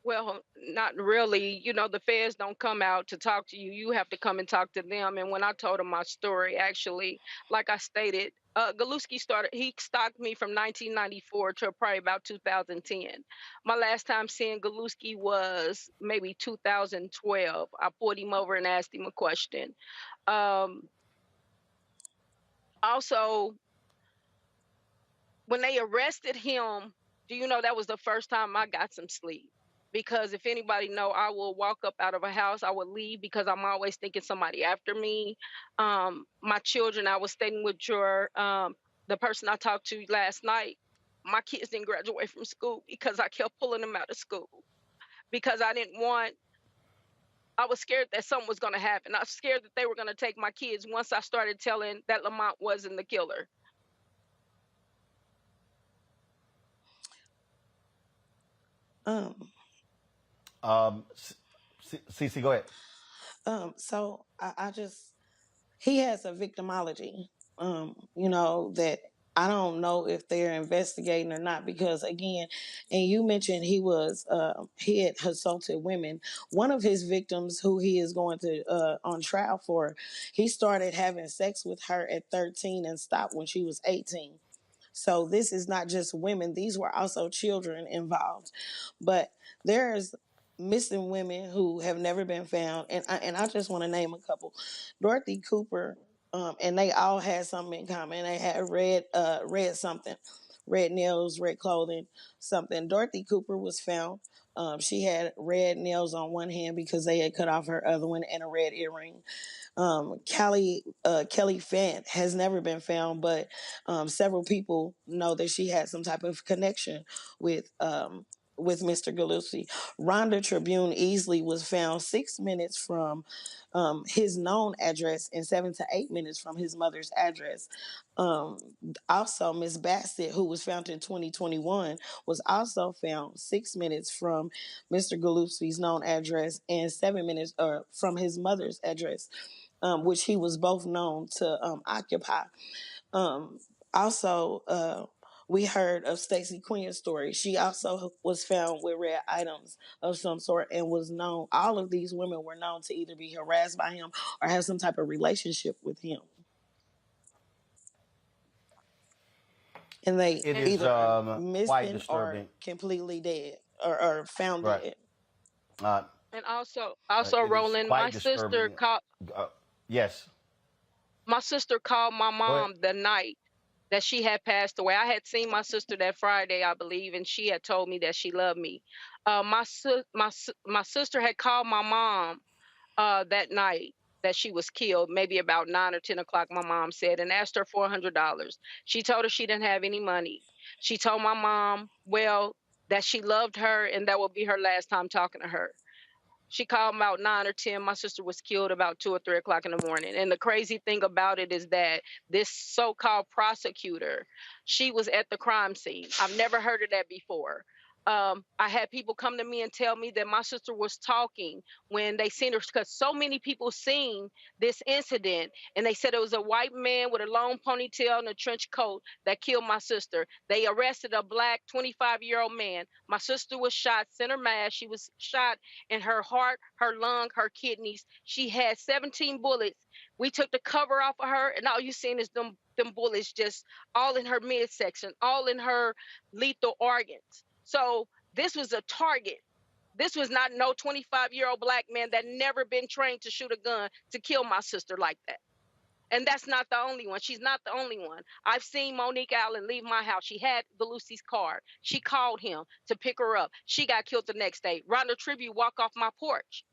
Well, not really. You know, the feds don't come out to talk to you. You have to come and talk to them. And when I told him my story, actually, like I stated, Golubski he stalked me from 1994 to probably about 2010. My last time seeing Golubski was maybe 2012. I pulled him over and asked him a question. Also, when they arrested him, do you know that was the first time I got some sleep? Because if anybody know, I will walk up out of a house, I would leave because I'm always thinking somebody after me. My children, I was staying with the person I talked to last night. My kids didn't graduate from school because I kept pulling them out of school because I was scared that something was going to happen. I was scared that they were going to take my kids once I started telling that Lamont wasn't the killer. Cece, go ahead. So he has a victimology, you know, that I don't know if they're investigating or not, because again, and you mentioned he had assaulted women. One of his victims, who he is going to on trial for, he started having sex with her at 13 and stopped when she was 18. So this is not just women; these were also children involved. But there's missing women who have never been found, and I just want to name a couple. Dorothy Cooper, and they all had something in common. They had red something, red nails, red clothing, something. Dorothy Cooper was found. She had red nails on one hand because they had cut off her other one, and a red earring. Kelly Fant has never been found, but several people know that she had some type of connection with Mr. Golubski. Rhonda Tribune Easley was found 6 minutes from his known address and 7 to 8 minutes from his mother's address. Also, Miss Bassett, who was found in 2021, was also found 6 minutes from Mr. Golubski's known address and 7 minutes from his mother's address, which he was both known to occupy. Also, we heard of Stacey Quinn's story. She also was found with red items of some sort and was known. All of these women were known to either be harassed by him or have some type of relationship with him. And they either missing or completely dead or found dead. And also, Roland, my sister called. Yes. My sister called my mom the night that she had passed away. I had seen my sister that Friday, I believe, and she had told me that she loved me. My sister had called my mom that night that she was killed, maybe about 9 or 10 o'clock, my mom said, and asked her for $100. She told her she didn't have any money. She told my mom, well, that she loved her and that would be her last time talking to her. She called about 9 or 10. My sister was killed about 2 or 3 o'clock in the morning. And the crazy thing about it is that this so-called prosecutor, she was at the crime scene. I've never heard of that before. I had people come to me and tell me that my sister was talking when they seen her, because so many people seen this incident, and they said it was a white man with a long ponytail and a trench coat that killed my sister. They arrested a black 25-year-old man. My sister was shot center mass. She was shot in her heart, her lung, her kidneys. She had 17 bullets. We took the cover off of her, and all you seen is them bullets just all in her midsection, all in her lethal organs. So this was a target This was not no 25-year-old black man that never been trained to shoot a gun to kill my sister like that. And that's not the only one. She's not the only one. I've seen Monique Allen leave my house. She had Golubski's card. She called him to pick her up. She got killed the next day. Rhonda Tribute walked off my porch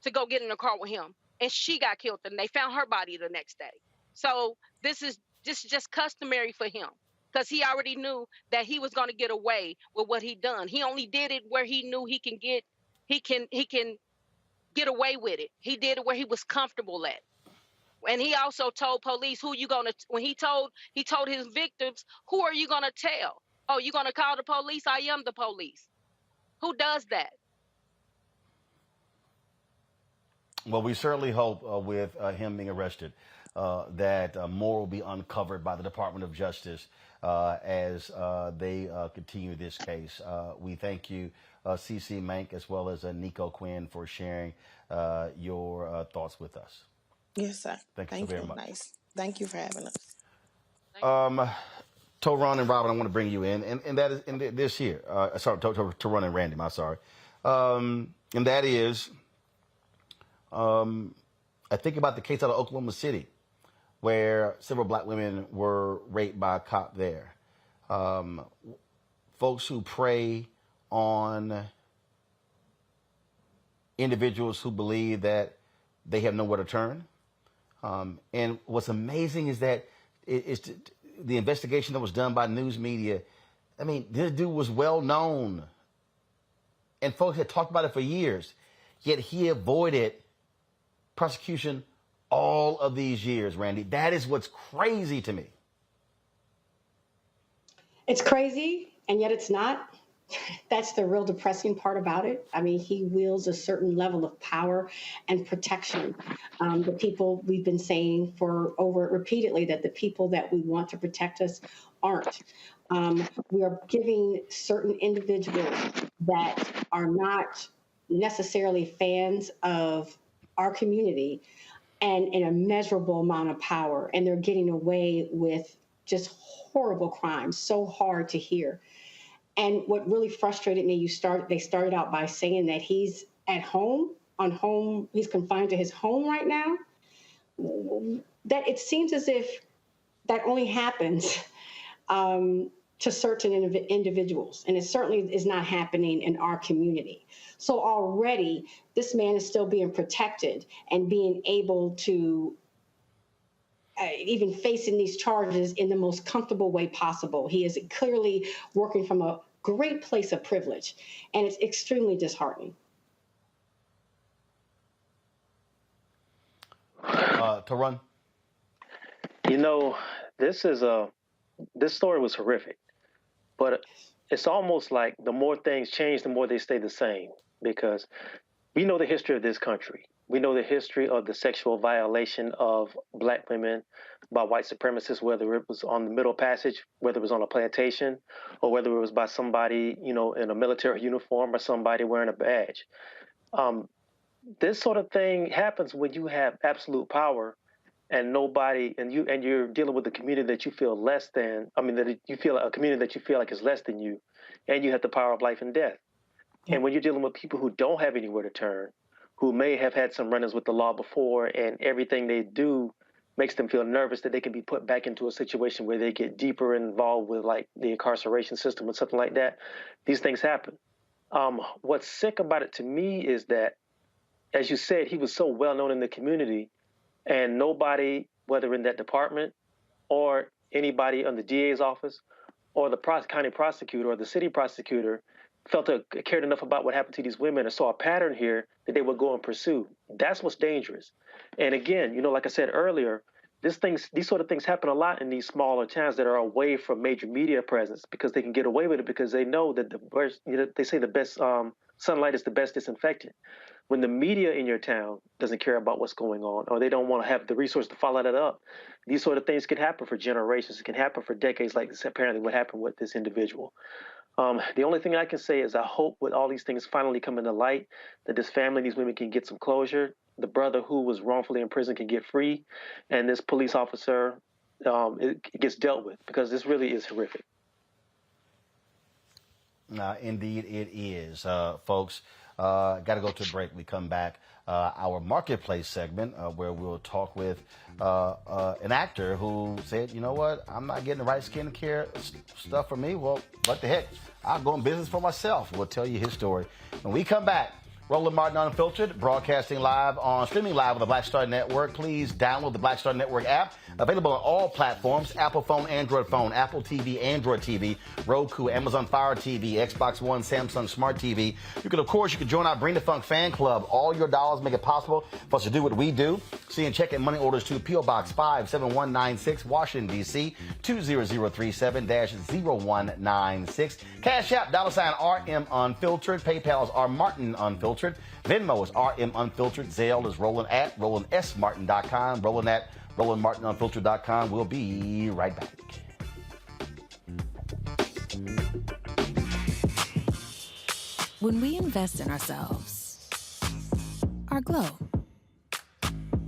to go get in the car with him. And she got killed and they found her body the next day. So this is just customary for him because he already knew that he was going to get away with what he done. He only did it where he knew he can get away with it. He did it where he was comfortable at. And he also told police when he told his victims, who are you gonna tell? Oh, you gonna call the police? I am the police. Who does that? Well, we certainly hope with him being arrested that more will be uncovered by the Department of Justice as they continue this case. We thank you, CC Mank, as well as Nico Quinn, for sharing your thoughts with us. Yes, sir. Thank you so very much. Nice. Thank you for having us. Toron and Robin, I want to bring you in, and that is in this year. Sorry, Toron and Randy, I'm sorry. And that is, I think about the case out of Oklahoma City, where several black women were raped by a cop there. Folks who prey on individuals who believe that they have nowhere to turn. And what's amazing is that the investigation that was done by news media. I mean, this dude was well known and folks had talked about it for years, yet he avoided prosecution all of these years, Randy. That is what's crazy to me. It's crazy, and yet it's not. That's the real depressing part about it. I mean, he wields a certain level of power and protection. The people we've been saying repeatedly that the people that we want to protect us aren't. We are giving certain individuals that are not necessarily fans of our community and an immeasurable amount of power, and they're getting away with just horrible crimes, so hard to hear. And what really frustrated me, they started out by saying that he's at home, he's confined to his home right now. That it seems as if that only happens to certain individuals, and it certainly is not happening in our community. So already, this man is still being protected and being able to even facing these charges in the most comfortable way possible. He is clearly working from a great place of privilege, and it's extremely disheartening. To run. You know, this story was horrific, but it's almost like the more things change, the more they stay the same, because we know the history of this country. We know the history of the sexual violation of black women by white supremacists, whether it was on the Middle Passage, whether it was on a plantation, or whether it was by somebody, in a military uniform or somebody wearing a badge. This sort of thing happens when you have absolute power and you're dealing with a community that you feel less than. I mean, that you feel a community that you feel like is less than you, and you have the power of life and death. And when you're dealing with people who don't have anywhere to turn, who may have had some run-ins with the law before, and everything they do makes them feel nervous that they can be put back into a situation where they get deeper involved with like the incarceration system or something like that. These things happen. What's sick about it to me is that, as you said, he was so well known in the community, and nobody, whether in that department or anybody on the DA's office or the county prosecutor or the city prosecutor cared enough about what happened to these women and saw a pattern here that they would go and pursue. That's what's dangerous. And again, like I said earlier, these sort of things happen a lot in these smaller towns that are away from major media presence, because they can get away with it because they know that they say the best sunlight is the best disinfectant. When the media in your town doesn't care about what's going on, or they don't want to have the resource to follow that up, these sort of things can happen for generations. It can happen for decades, like this, apparently what happened with this individual. The only thing I can say is I hope with all these things finally coming to light that this family, these women can get some closure. The brother who was wrongfully in prison can get free, and this police officer it gets dealt with, because this really is horrific. Indeed, it is, folks. Got to go to a break. We come back. Our marketplace segment where we'll talk with an actor who said, you know what, I'm not getting the right skincare stuff for me. Well, what the heck? I'll go in business for myself. We'll tell you his story. When we come back, Roland Martin Unfiltered, broadcasting live streaming live on the Black Star Network. Please download the Black Star Network app. Available on all platforms: Apple phone, Apple TV, Android TV, Roku, Amazon Fire TV, Xbox One, Samsung Smart TV. You can join our Bring the Funk fan club. All your dollars make it possible for us to do what we do. See and check in money orders to P.O. Box 57196, Washington, D.C. 20037-0196. Cash App, $RM Unfiltered. PayPal is R Martin Unfiltered. Venmo is RM Unfiltered. Zelle is Roland at RolandSMartin.com. Roland at RolandMartinUnfiltered.com. We'll be right back. When we invest in ourselves, our glow,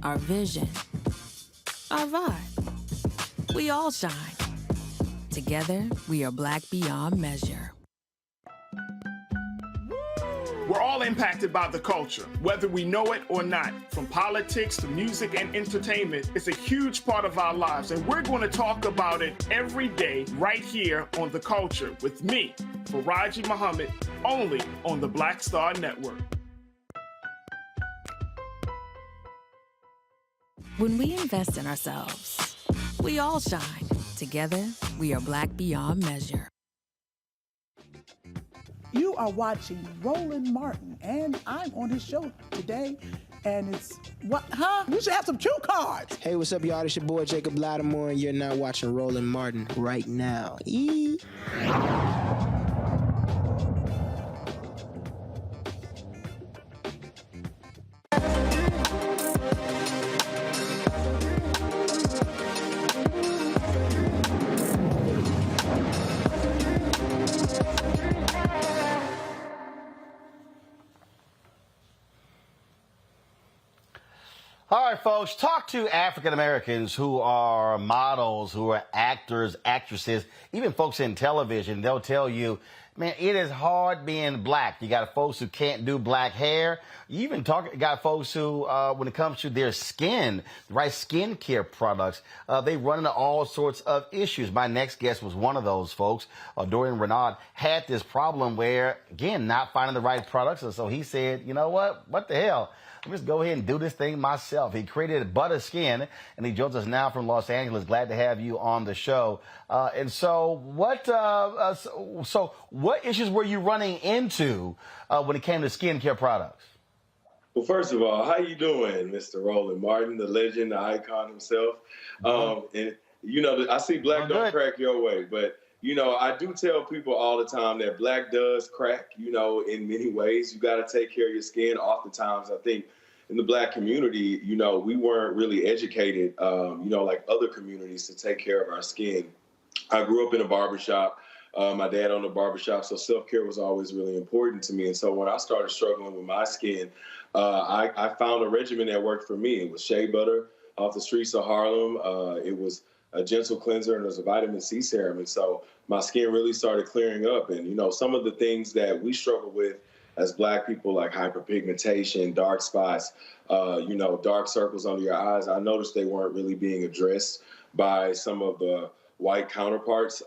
our vision, our vibe, we all shine. Together, we are black beyond measure. We're all impacted by the culture, whether we know it or not. From politics to music and entertainment, it's a huge part of our lives, and we're going to talk about it every day right here on The Culture with me, Farajii Muhammad, only on the Black Star Network. When we invest in ourselves, we all shine. Together, we are black beyond measure. You are watching Roland Martin, and I'm on his show today, and it's, what, huh? We should have some cue cards. Hey, what's up, y'all? It's your boy, Jacob Lattimore, and you're now watching Roland Martin right now. All right, folks, talk to African Americans who are models, who are actors, actresses, even folks in television. They'll tell you, man, it is hard being black. You got folks who can't do black hair. You even got folks who, when it comes to their skin, right, skincare products, they run into all sorts of issues. My next guest was one of those folks. Dorian Renaud had this problem where, again, not finding the right products. And so he said, you know what the hell? Let me just go ahead and do this thing myself. He created Butter Skin, and he joins us now from Los Angeles. Glad to have you on the show. And so what issues were you running into when it came to skincare products? Well, first of all, how you doing, Mr. Roland Martin, the legend, the icon himself? And, you know, I see black don't crack your way, but, you know, I do tell people all the time that black does crack, you know, in many ways. You got to take care of your skin. Oftentimes, I think in the black community, you know, we weren't really educated, you know, like other communities to take care of our skin. I grew up in a barbershop. My dad owned a barbershop, so self-care was always really important to me. And so when I started struggling with my skin, I found a regimen that worked for me. It was shea butter off the streets of Harlem. It was a gentle cleanser, and it was a vitamin C serum. And so my skin really started clearing up. And, you know, some of the things that we struggle with as black people, like hyperpigmentation, dark spots, you know, dark circles under your eyes, I noticed they weren't really being addressed by some of the white counterparts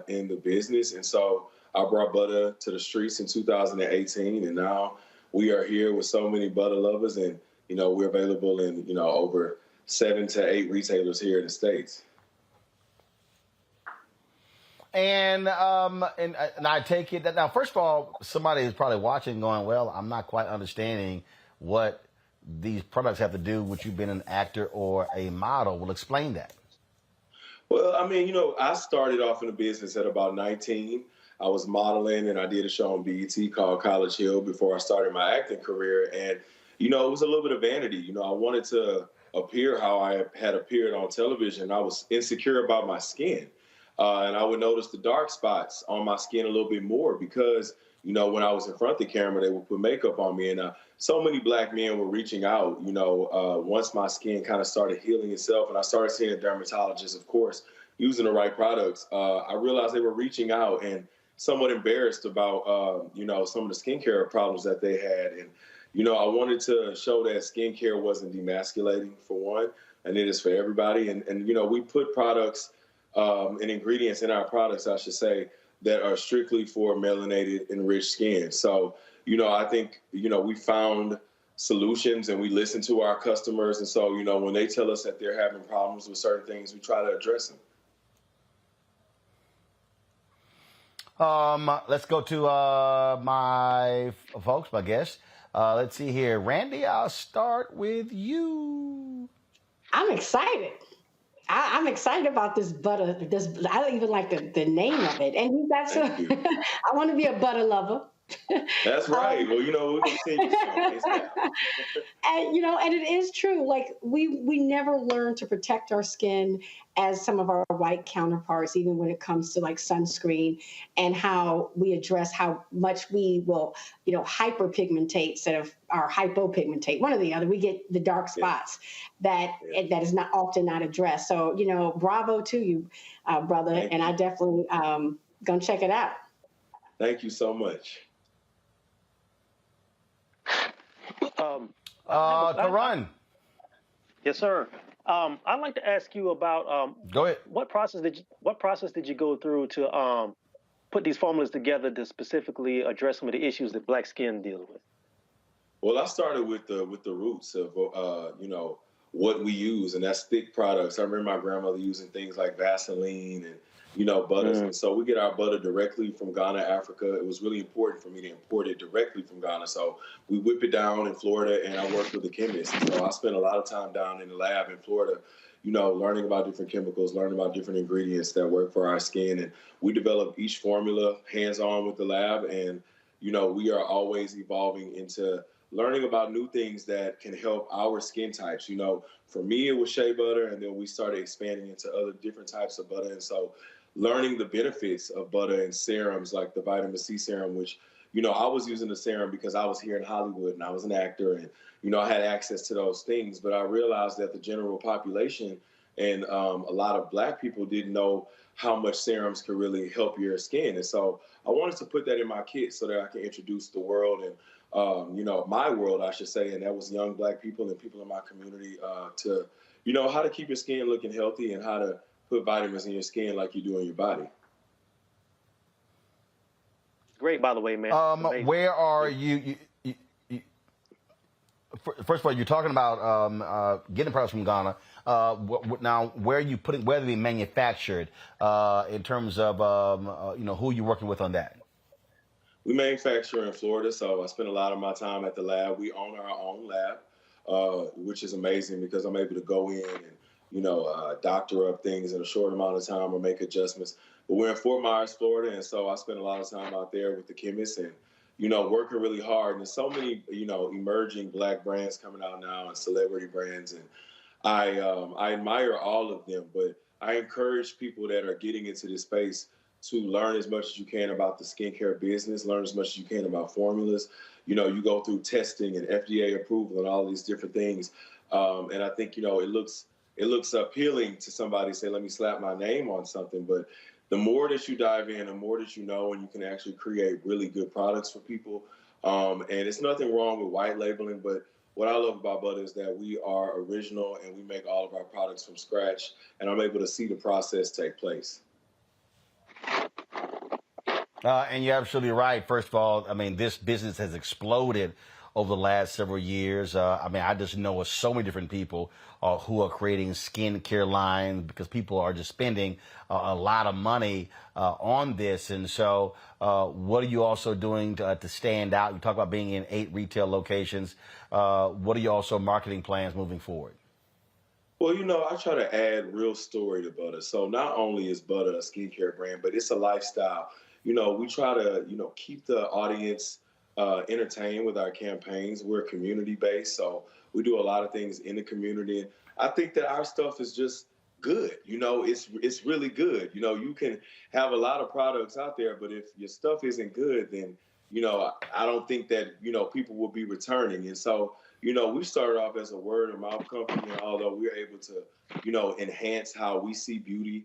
in the business. And so I brought butter to the streets in 2018, and now we are here with so many butter lovers, and, you know, we're available in, you know, over 7 to 8 retailers here in the States. And I take it that now, first of all, somebody is probably watching going, well, I'm not quite understanding what these products have to do with you being an actor or a model. Well, explain that. Well, I mean, you know, I started off in the business at about 19. I was modeling, and I did a show on BET called College Hill before I started my acting career. And, you know, it was a little bit of vanity. You know, I wanted to appear how I had appeared on television. I was insecure about my skin. And I would notice the dark spots on my skin a little bit more because, you know, when I was in front of the camera, they would put makeup on me. And so many black men were reaching out, you know, once my skin kind of started healing itself and I started seeing a dermatologist, of course, using the right products. I realized they were reaching out and somewhat embarrassed about, some of the skincare problems that they had. And, I wanted to show that skincare wasn't demasculating, for one, and it is for everybody. And we put products and ingredients in our products, I should say, that are strictly for melanated, enriched skin. So, I think, we found solutions and we listen to our customers. And so, when they tell us that they're having problems with certain things, we try to address them. Let's go to my folks, my guests. Let's see here. Randy, I'll start with you. I'm excited. I'm excited about this butter. I don't even like the name of it. And you got some. I want to be a butter lover. That's right. Well, we'll continue. And it is true. Like we never learn to protect our skin as some of our white counterparts, even when it comes to like sunscreen and how we address how much we will, hyperpigmentate instead of our hypopigmentate. One or the other. We get the dark spots that is not often not addressed. So, bravo to you, brother. And I definitely gonna check it out. Thank you so much. Karan. Yes, sir. I'd like to ask you about go ahead. What process did you go through to put these formulas together to specifically address some of the issues that Black skin deals with? Well, I started with the roots of what we use, and that's thick products. I remember my grandmother using things like Vaseline and butters. And so we get our butter directly from Ghana, Africa. It was really important for me to import it directly from Ghana. So we whip it down in Florida, and I work with a chemist. So I spent a lot of time down in the lab in Florida, learning about different chemicals, learning about different ingredients that work for our skin. And we develop each formula hands-on with the lab. And, we are always evolving into learning about new things that can help our skin types. For me, it was shea butter, and then we started expanding into other different types of butter. And so learning the benefits of butter and serums like the vitamin C serum, which, I was using the serum because I was here in Hollywood and I was an actor and, I had access to those things. But I realized that the general population and a lot of Black people didn't know how much serums could really help your skin. And so I wanted to put that in my kit so that I can introduce the world and, my world, I should say, and that was young Black people and people in my community to, how to keep your skin looking healthy and how to put vitamins in your skin like you do in your body. Great, by the way, man. Where are you? First of all, you're talking about getting products from Ghana. Now, where are you putting? Where are they manufactured? In terms of who you're working with on that. We manufacture in Florida, so I spend a lot of my time at the lab. We own our own lab, which is amazing because I'm able to go in and doctor up things in a short amount of time or make adjustments. But we're in Fort Myers, Florida, and so I spend a lot of time out there with the chemists and, working really hard. And there's so many, emerging Black brands coming out now and celebrity brands. And I admire all of them, but I encourage people that are getting into this space to learn as much as you can about the skincare business, learn as much as you can about formulas. You go through testing and FDA approval and all these different things. And I think, it looks appealing to somebody say, let me slap my name on something. But the more that you dive in, the more that you know, and you can actually create really good products for people. And it's nothing wrong with white labeling, but what I love about butter is that we are original and we make all of our products from scratch. And I'm able to see the process take place. And you're absolutely right. First of all, this business has exploded over the last several years. I just know so many different people who are creating skincare lines because people are just spending a lot of money on this. And so what are you also doing to stand out? You talk about being in 8 retail locations. What are your also marketing plans moving forward? Well, I try to add real story to butter. So not only is butter a skincare brand, but it's a lifestyle. We try to, keep the audience entertained with our campaigns. We're community-based, so we do a lot of things in the community. And I think that our stuff is just good. It's really good. You can have a lot of products out there, but if your stuff isn't good, then, I don't think that, people will be returning. And so, we started off as a word of mouth company, and although we're able to, enhance how we see beauty,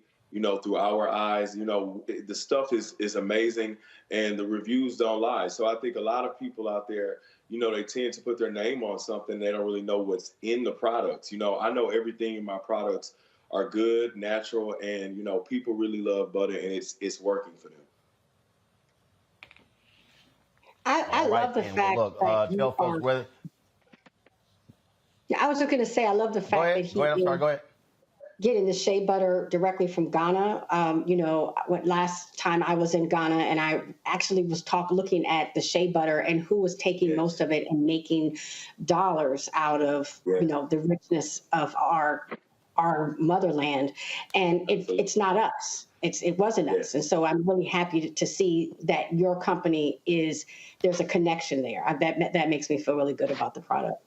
through our eyes. The stuff is amazing, and the reviews don't lie. So I think a lot of people out there, they tend to put their name on something. They don't really know what's in the products. I know everything in my products are good, natural, and, people really love butter, and it's working for them. I love the fact that tell folks whether. Yeah, I was just going to say, I love the fact that he Go ahead. Getting the shea butter directly from Ghana. Last time I was in Ghana, and I actually was looking at the shea butter and who was taking most of it and making dollars out of the richness of our motherland, and it's not us. It wasn't us, and so I'm really happy to see that your company there's a connection there. That makes me feel really good about the product.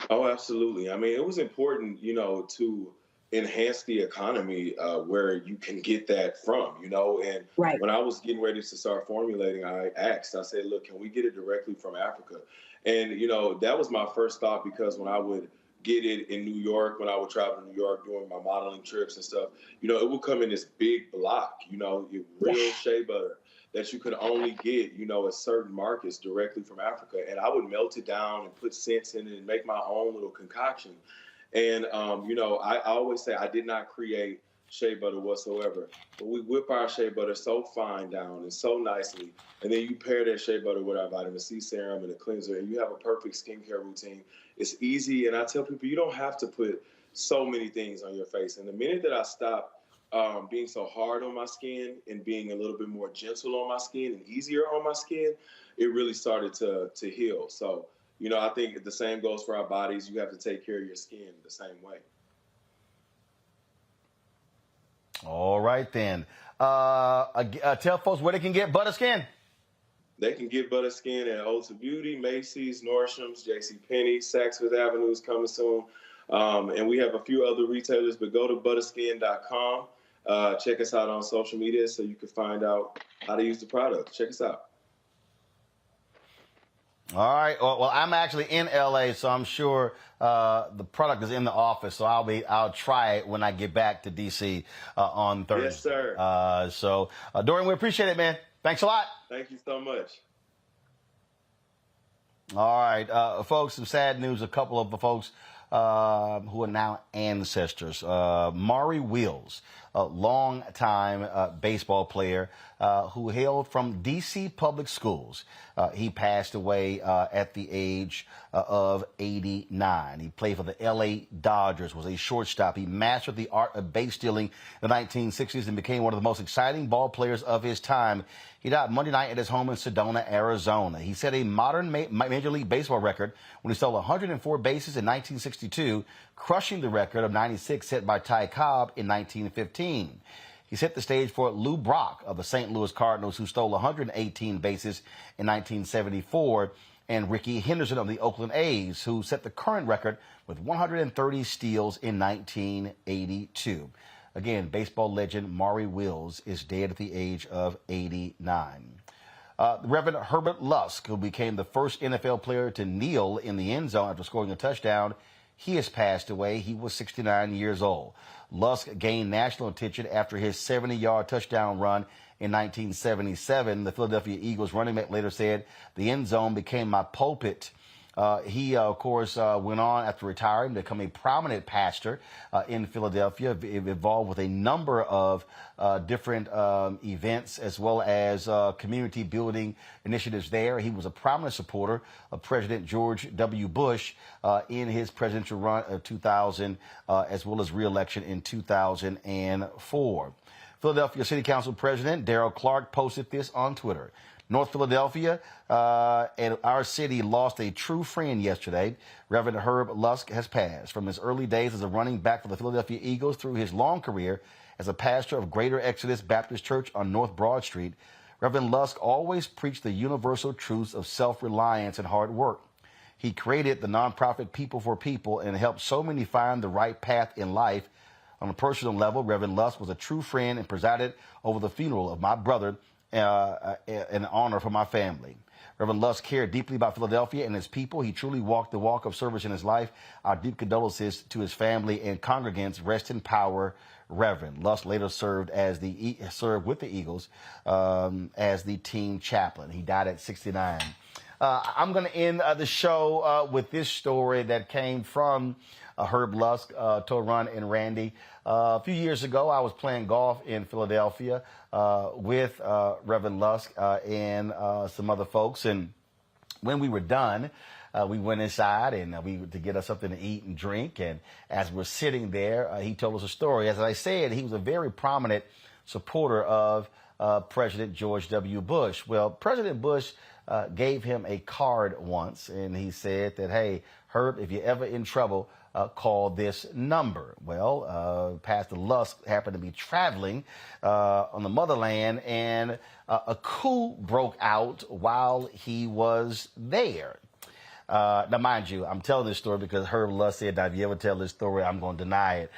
Oh, absolutely. I mean, it was important, to enhance the economy where you can get that from, and when I was getting ready to start formulating, I said, look, can we get it directly from Africa? And, that was my first thought, because when I would get it in New York, when I would travel to New York doing my modeling trips and stuff, it would come in this big block, real shea butter that you could only get, at certain markets directly from Africa. And I would melt it down and put scents in it and make my own little concoction. And, I always say I did not create shea butter whatsoever, but we whip our shea butter so fine down and so nicely. And then you pair that shea butter with our vitamin C serum and a cleanser, and you have a perfect skincare routine. It's easy. And I tell people, you don't have to put so many things on your face. And the minute that I stopped being so hard on my skin and being a little bit more gentle on my skin and easier on my skin, it really started to heal. So, I think the same goes for our bodies. You have to take care of your skin the same way. All right, then. Tell folks where they can get Butterskin. They can get Butterskin at Ulta Beauty, Macy's, Nordstrom's, JCPenney, Saks Fifth Avenue is coming soon. And we have a few other retailers, but go to butterskin.com. Check us out on social media so you can find out how to use the product. Check us out. All right. Well, I'm actually in LA, so I'm sure the product is in the office. So I'll try it when I get back to DC on Thursday. Yes, sir. So Dorian, we appreciate it, man. Thanks a lot. Thank you so much. All right, folks. Some sad news. A couple of the folks who are now ancestors. Maury Wills, a long-time baseball player who hailed from D.C. public schools. He passed away at the age of 89. He played for the L.A. Dodgers, was a shortstop. He mastered the art of base stealing in the 1960s and became one of the most exciting ball players of his time. He died Monday night at his home in Sedona, Arizona. He set a modern Major League Baseball record when he stole 104 bases in 1962, crushing the record of 96 set by Ty Cobb in 1915. He set the stage for Lou Brock of the St. Louis Cardinals, who stole 118 bases in 1974, and Ricky Henderson of the Oakland A's, who set the current record with 130 steals in 1982. Again, baseball legend Maury Wills is dead at the age of 89. Reverend Herbert Lusk, who became the first NFL player to kneel in the end zone after scoring a touchdown, he has passed away. He was 69 years old. Lusk gained national attention after his 70-yard touchdown run in 1977. The Philadelphia Eagles running back later said, "The end zone became my pulpit." He, of course, went on after retiring to become a prominent pastor in Philadelphia, involved with a number of different events as well as community building initiatives there. He was a prominent supporter of President George W. Bush in his presidential run of 2000, as well as re-election in 2004. Philadelphia City Council President Darrell Clark posted this on Twitter. North Philadelphia and our city lost a true friend yesterday. Reverend Herb Lusk has passed. From his early days as a running back for the Philadelphia Eagles through his long career as a pastor of Greater Exodus Baptist Church on North Broad Street, Reverend Lusk always preached the universal truths of self-reliance and hard work. He created the nonprofit People for People and helped so many find the right path in life. On a personal level, Reverend Lusk was a true friend and presided over the funeral of my brother, an honor for my family. Reverend Lusk cared deeply about Philadelphia and his people. He truly walked the walk of service in his life. Our deep condolences to his family and congregants. Rest in power, Reverend. Lusk later served with the Eagles as the team chaplain. He died at 69. I'm going to end the show with this story that came from Herb Lusk, Toron and Randy. A few years ago, I was playing golf in Philadelphia with Reverend Lusk and some other folks. And when we were done, we went inside and to get us something to eat and drink. And as we're sitting there, he told us a story. As I said, he was a very prominent supporter of President George W. Bush. Well, President Bush gave him a card once, and he said that, hey, Herb, if you're ever in trouble, call this number. Well, Pastor Lusk happened to be traveling on the motherland, and a coup broke out while he was there. Now, mind you, I'm telling this story because Herb Lusk said, now, if you ever tell this story, I'm going to deny it.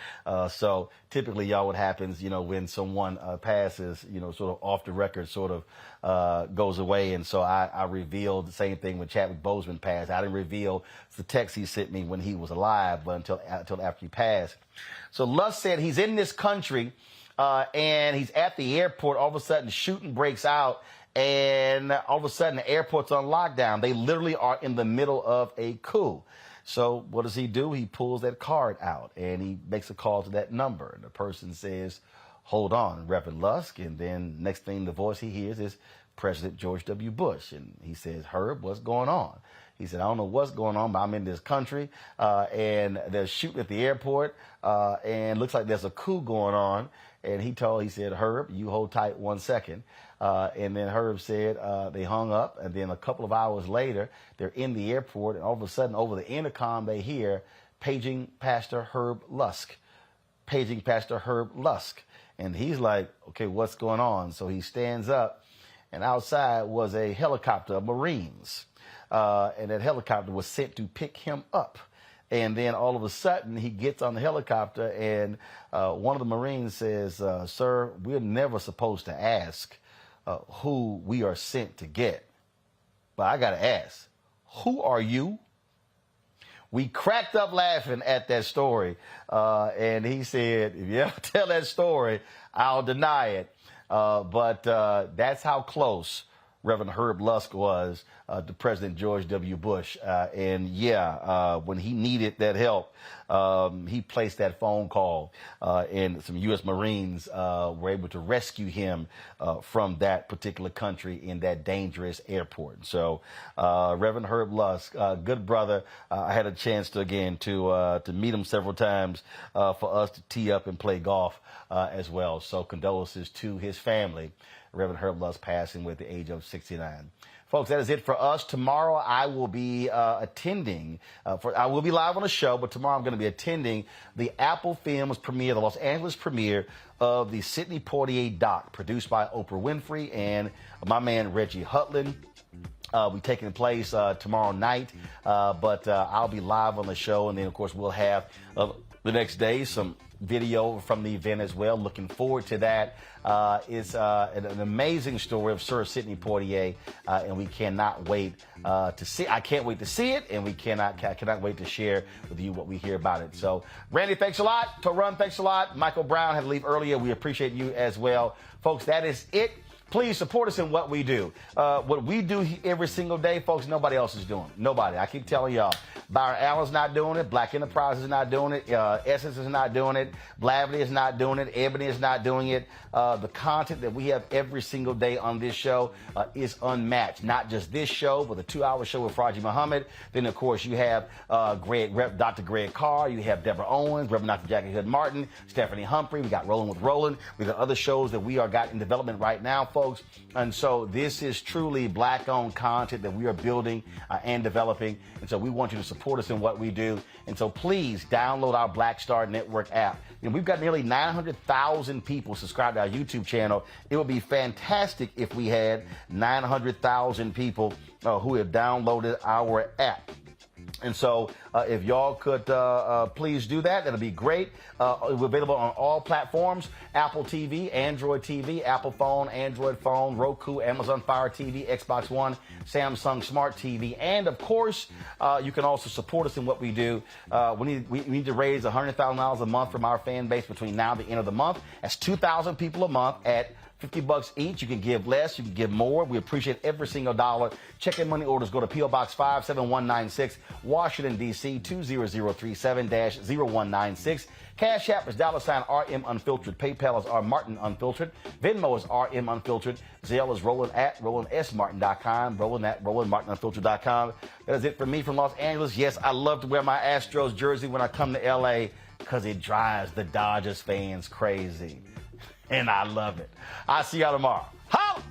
So typically, y'all, what happens, when someone passes, sort of off the record, sort of goes away. And so I revealed the same thing when Chadwick Boseman passed. I didn't reveal the text he sent me when he was alive, but until after he passed. So Lusk said he's in this country and he's at the airport. All of a sudden, shooting breaks out. And all of a sudden, the airport's on lockdown. They literally are in the middle of a coup. So what does he do? He pulls that card out, and he makes a call to that number. And the person says, hold on, Reverend Lusk. And then next thing the voice he hears is President George W. Bush. And he says, Herb, what's going on? He said, I don't know what's going on, but I'm in this country, and they're shooting at the airport, and looks like there's a coup going on. And he said, Herb, you hold tight 1 second. And then Herb said they hung up, and then a couple of hours later, they're in the airport, and all of a sudden, over the intercom, they hear, paging Pastor Herb Lusk. Paging Pastor Herb Lusk. And he's like, okay, what's going on? So he stands up, and outside was a helicopter of Marines. And that helicopter was sent to pick him up. And then all of a sudden, he gets on the helicopter, and one of the Marines says, sir, we're never supposed to ask who we are sent to get. But I got to ask, who are you? We cracked up laughing at that story. And he said, if you ever tell that story, I'll deny it. But that's how close Reverend Herb Lusk was to President George W. Bush. When he needed that help, he placed that phone call, and some U.S. Marines were able to rescue him from that particular country in that dangerous airport. So Reverend Herb Lusk, good brother. I had a chance to meet him several times for us to tee up and play golf as well. So condolences to his family. Reverend Herb Lusk passing at the age of 69. Folks, that is it for us. Tomorrow I will be attending. I will be live on the show, but tomorrow I'm going to be attending the Apple Films premiere, the Los Angeles premiere of the Sidney Poitier doc, produced by Oprah Winfrey and my man Reggie Hutland. Be taking place tomorrow night, but I'll be live on the show, and then of course we'll have the next day some video from the event as well. Looking forward to that. It's an amazing story of Sir Sidney Poitier, and we cannot wait to see. I can't wait to see it, and we cannot wait to share with you what we hear about it. So, Randy, thanks a lot. Torun, thanks a lot. Michael Brown had to leave earlier. We appreciate you as well, folks. That is it. Please support us in what we do. What we do every single day, folks, nobody else is doing. Nobody. I keep telling y'all. Byron Allen's not doing it. Black Enterprise is not doing it. Essence is not doing it. Blavity is not doing it. Ebony is not doing it. The content that we have every single day on this show is unmatched. Not just this show, but the 2-hour show with Farajii Muhammad. Then, of course, you have Dr. Greg Carr. You have Deborah Owens, Reverend Dr. Jackie Hood Martin, Stephanie Humphrey. We got Rolling with Roland. We got other shows that we got in development right now, folks. And so this is truly Black-owned content that we are building and developing. And so we want you to support us in what we do. And so please download our Black Star Network app. We've got nearly 900,000 people subscribed to our YouTube channel. It would be fantastic if we had 900,000 people who have downloaded our app. And so if y'all could please do that, that'll be great. We're available on all platforms: Apple TV, Android TV, Apple phone, Android phone, Roku, Amazon Fire TV, Xbox One, Samsung Smart TV. And, of course, you can also support us in what we do. We need to raise $100,000 a month from our fan base between now and the end of the month. That's 2,000 people a month at $50 each. You can give less, you can give more. We appreciate every single dollar. Check and money orders go to P.O. Box 57196, Washington, D.C. 20037-0196. Cash App is $RM Unfiltered. PayPal is R Martin Unfiltered. Venmo is RM Unfiltered. Zelle is Roland@RolandSMartin.com. Roland@RolandMartinUnfiltered.com. That is it for me from Los Angeles. Yes, I love to wear my Astros jersey when I come to L.A. because it drives the Dodgers fans crazy. And I love it. I'll see y'all tomorrow. Holla!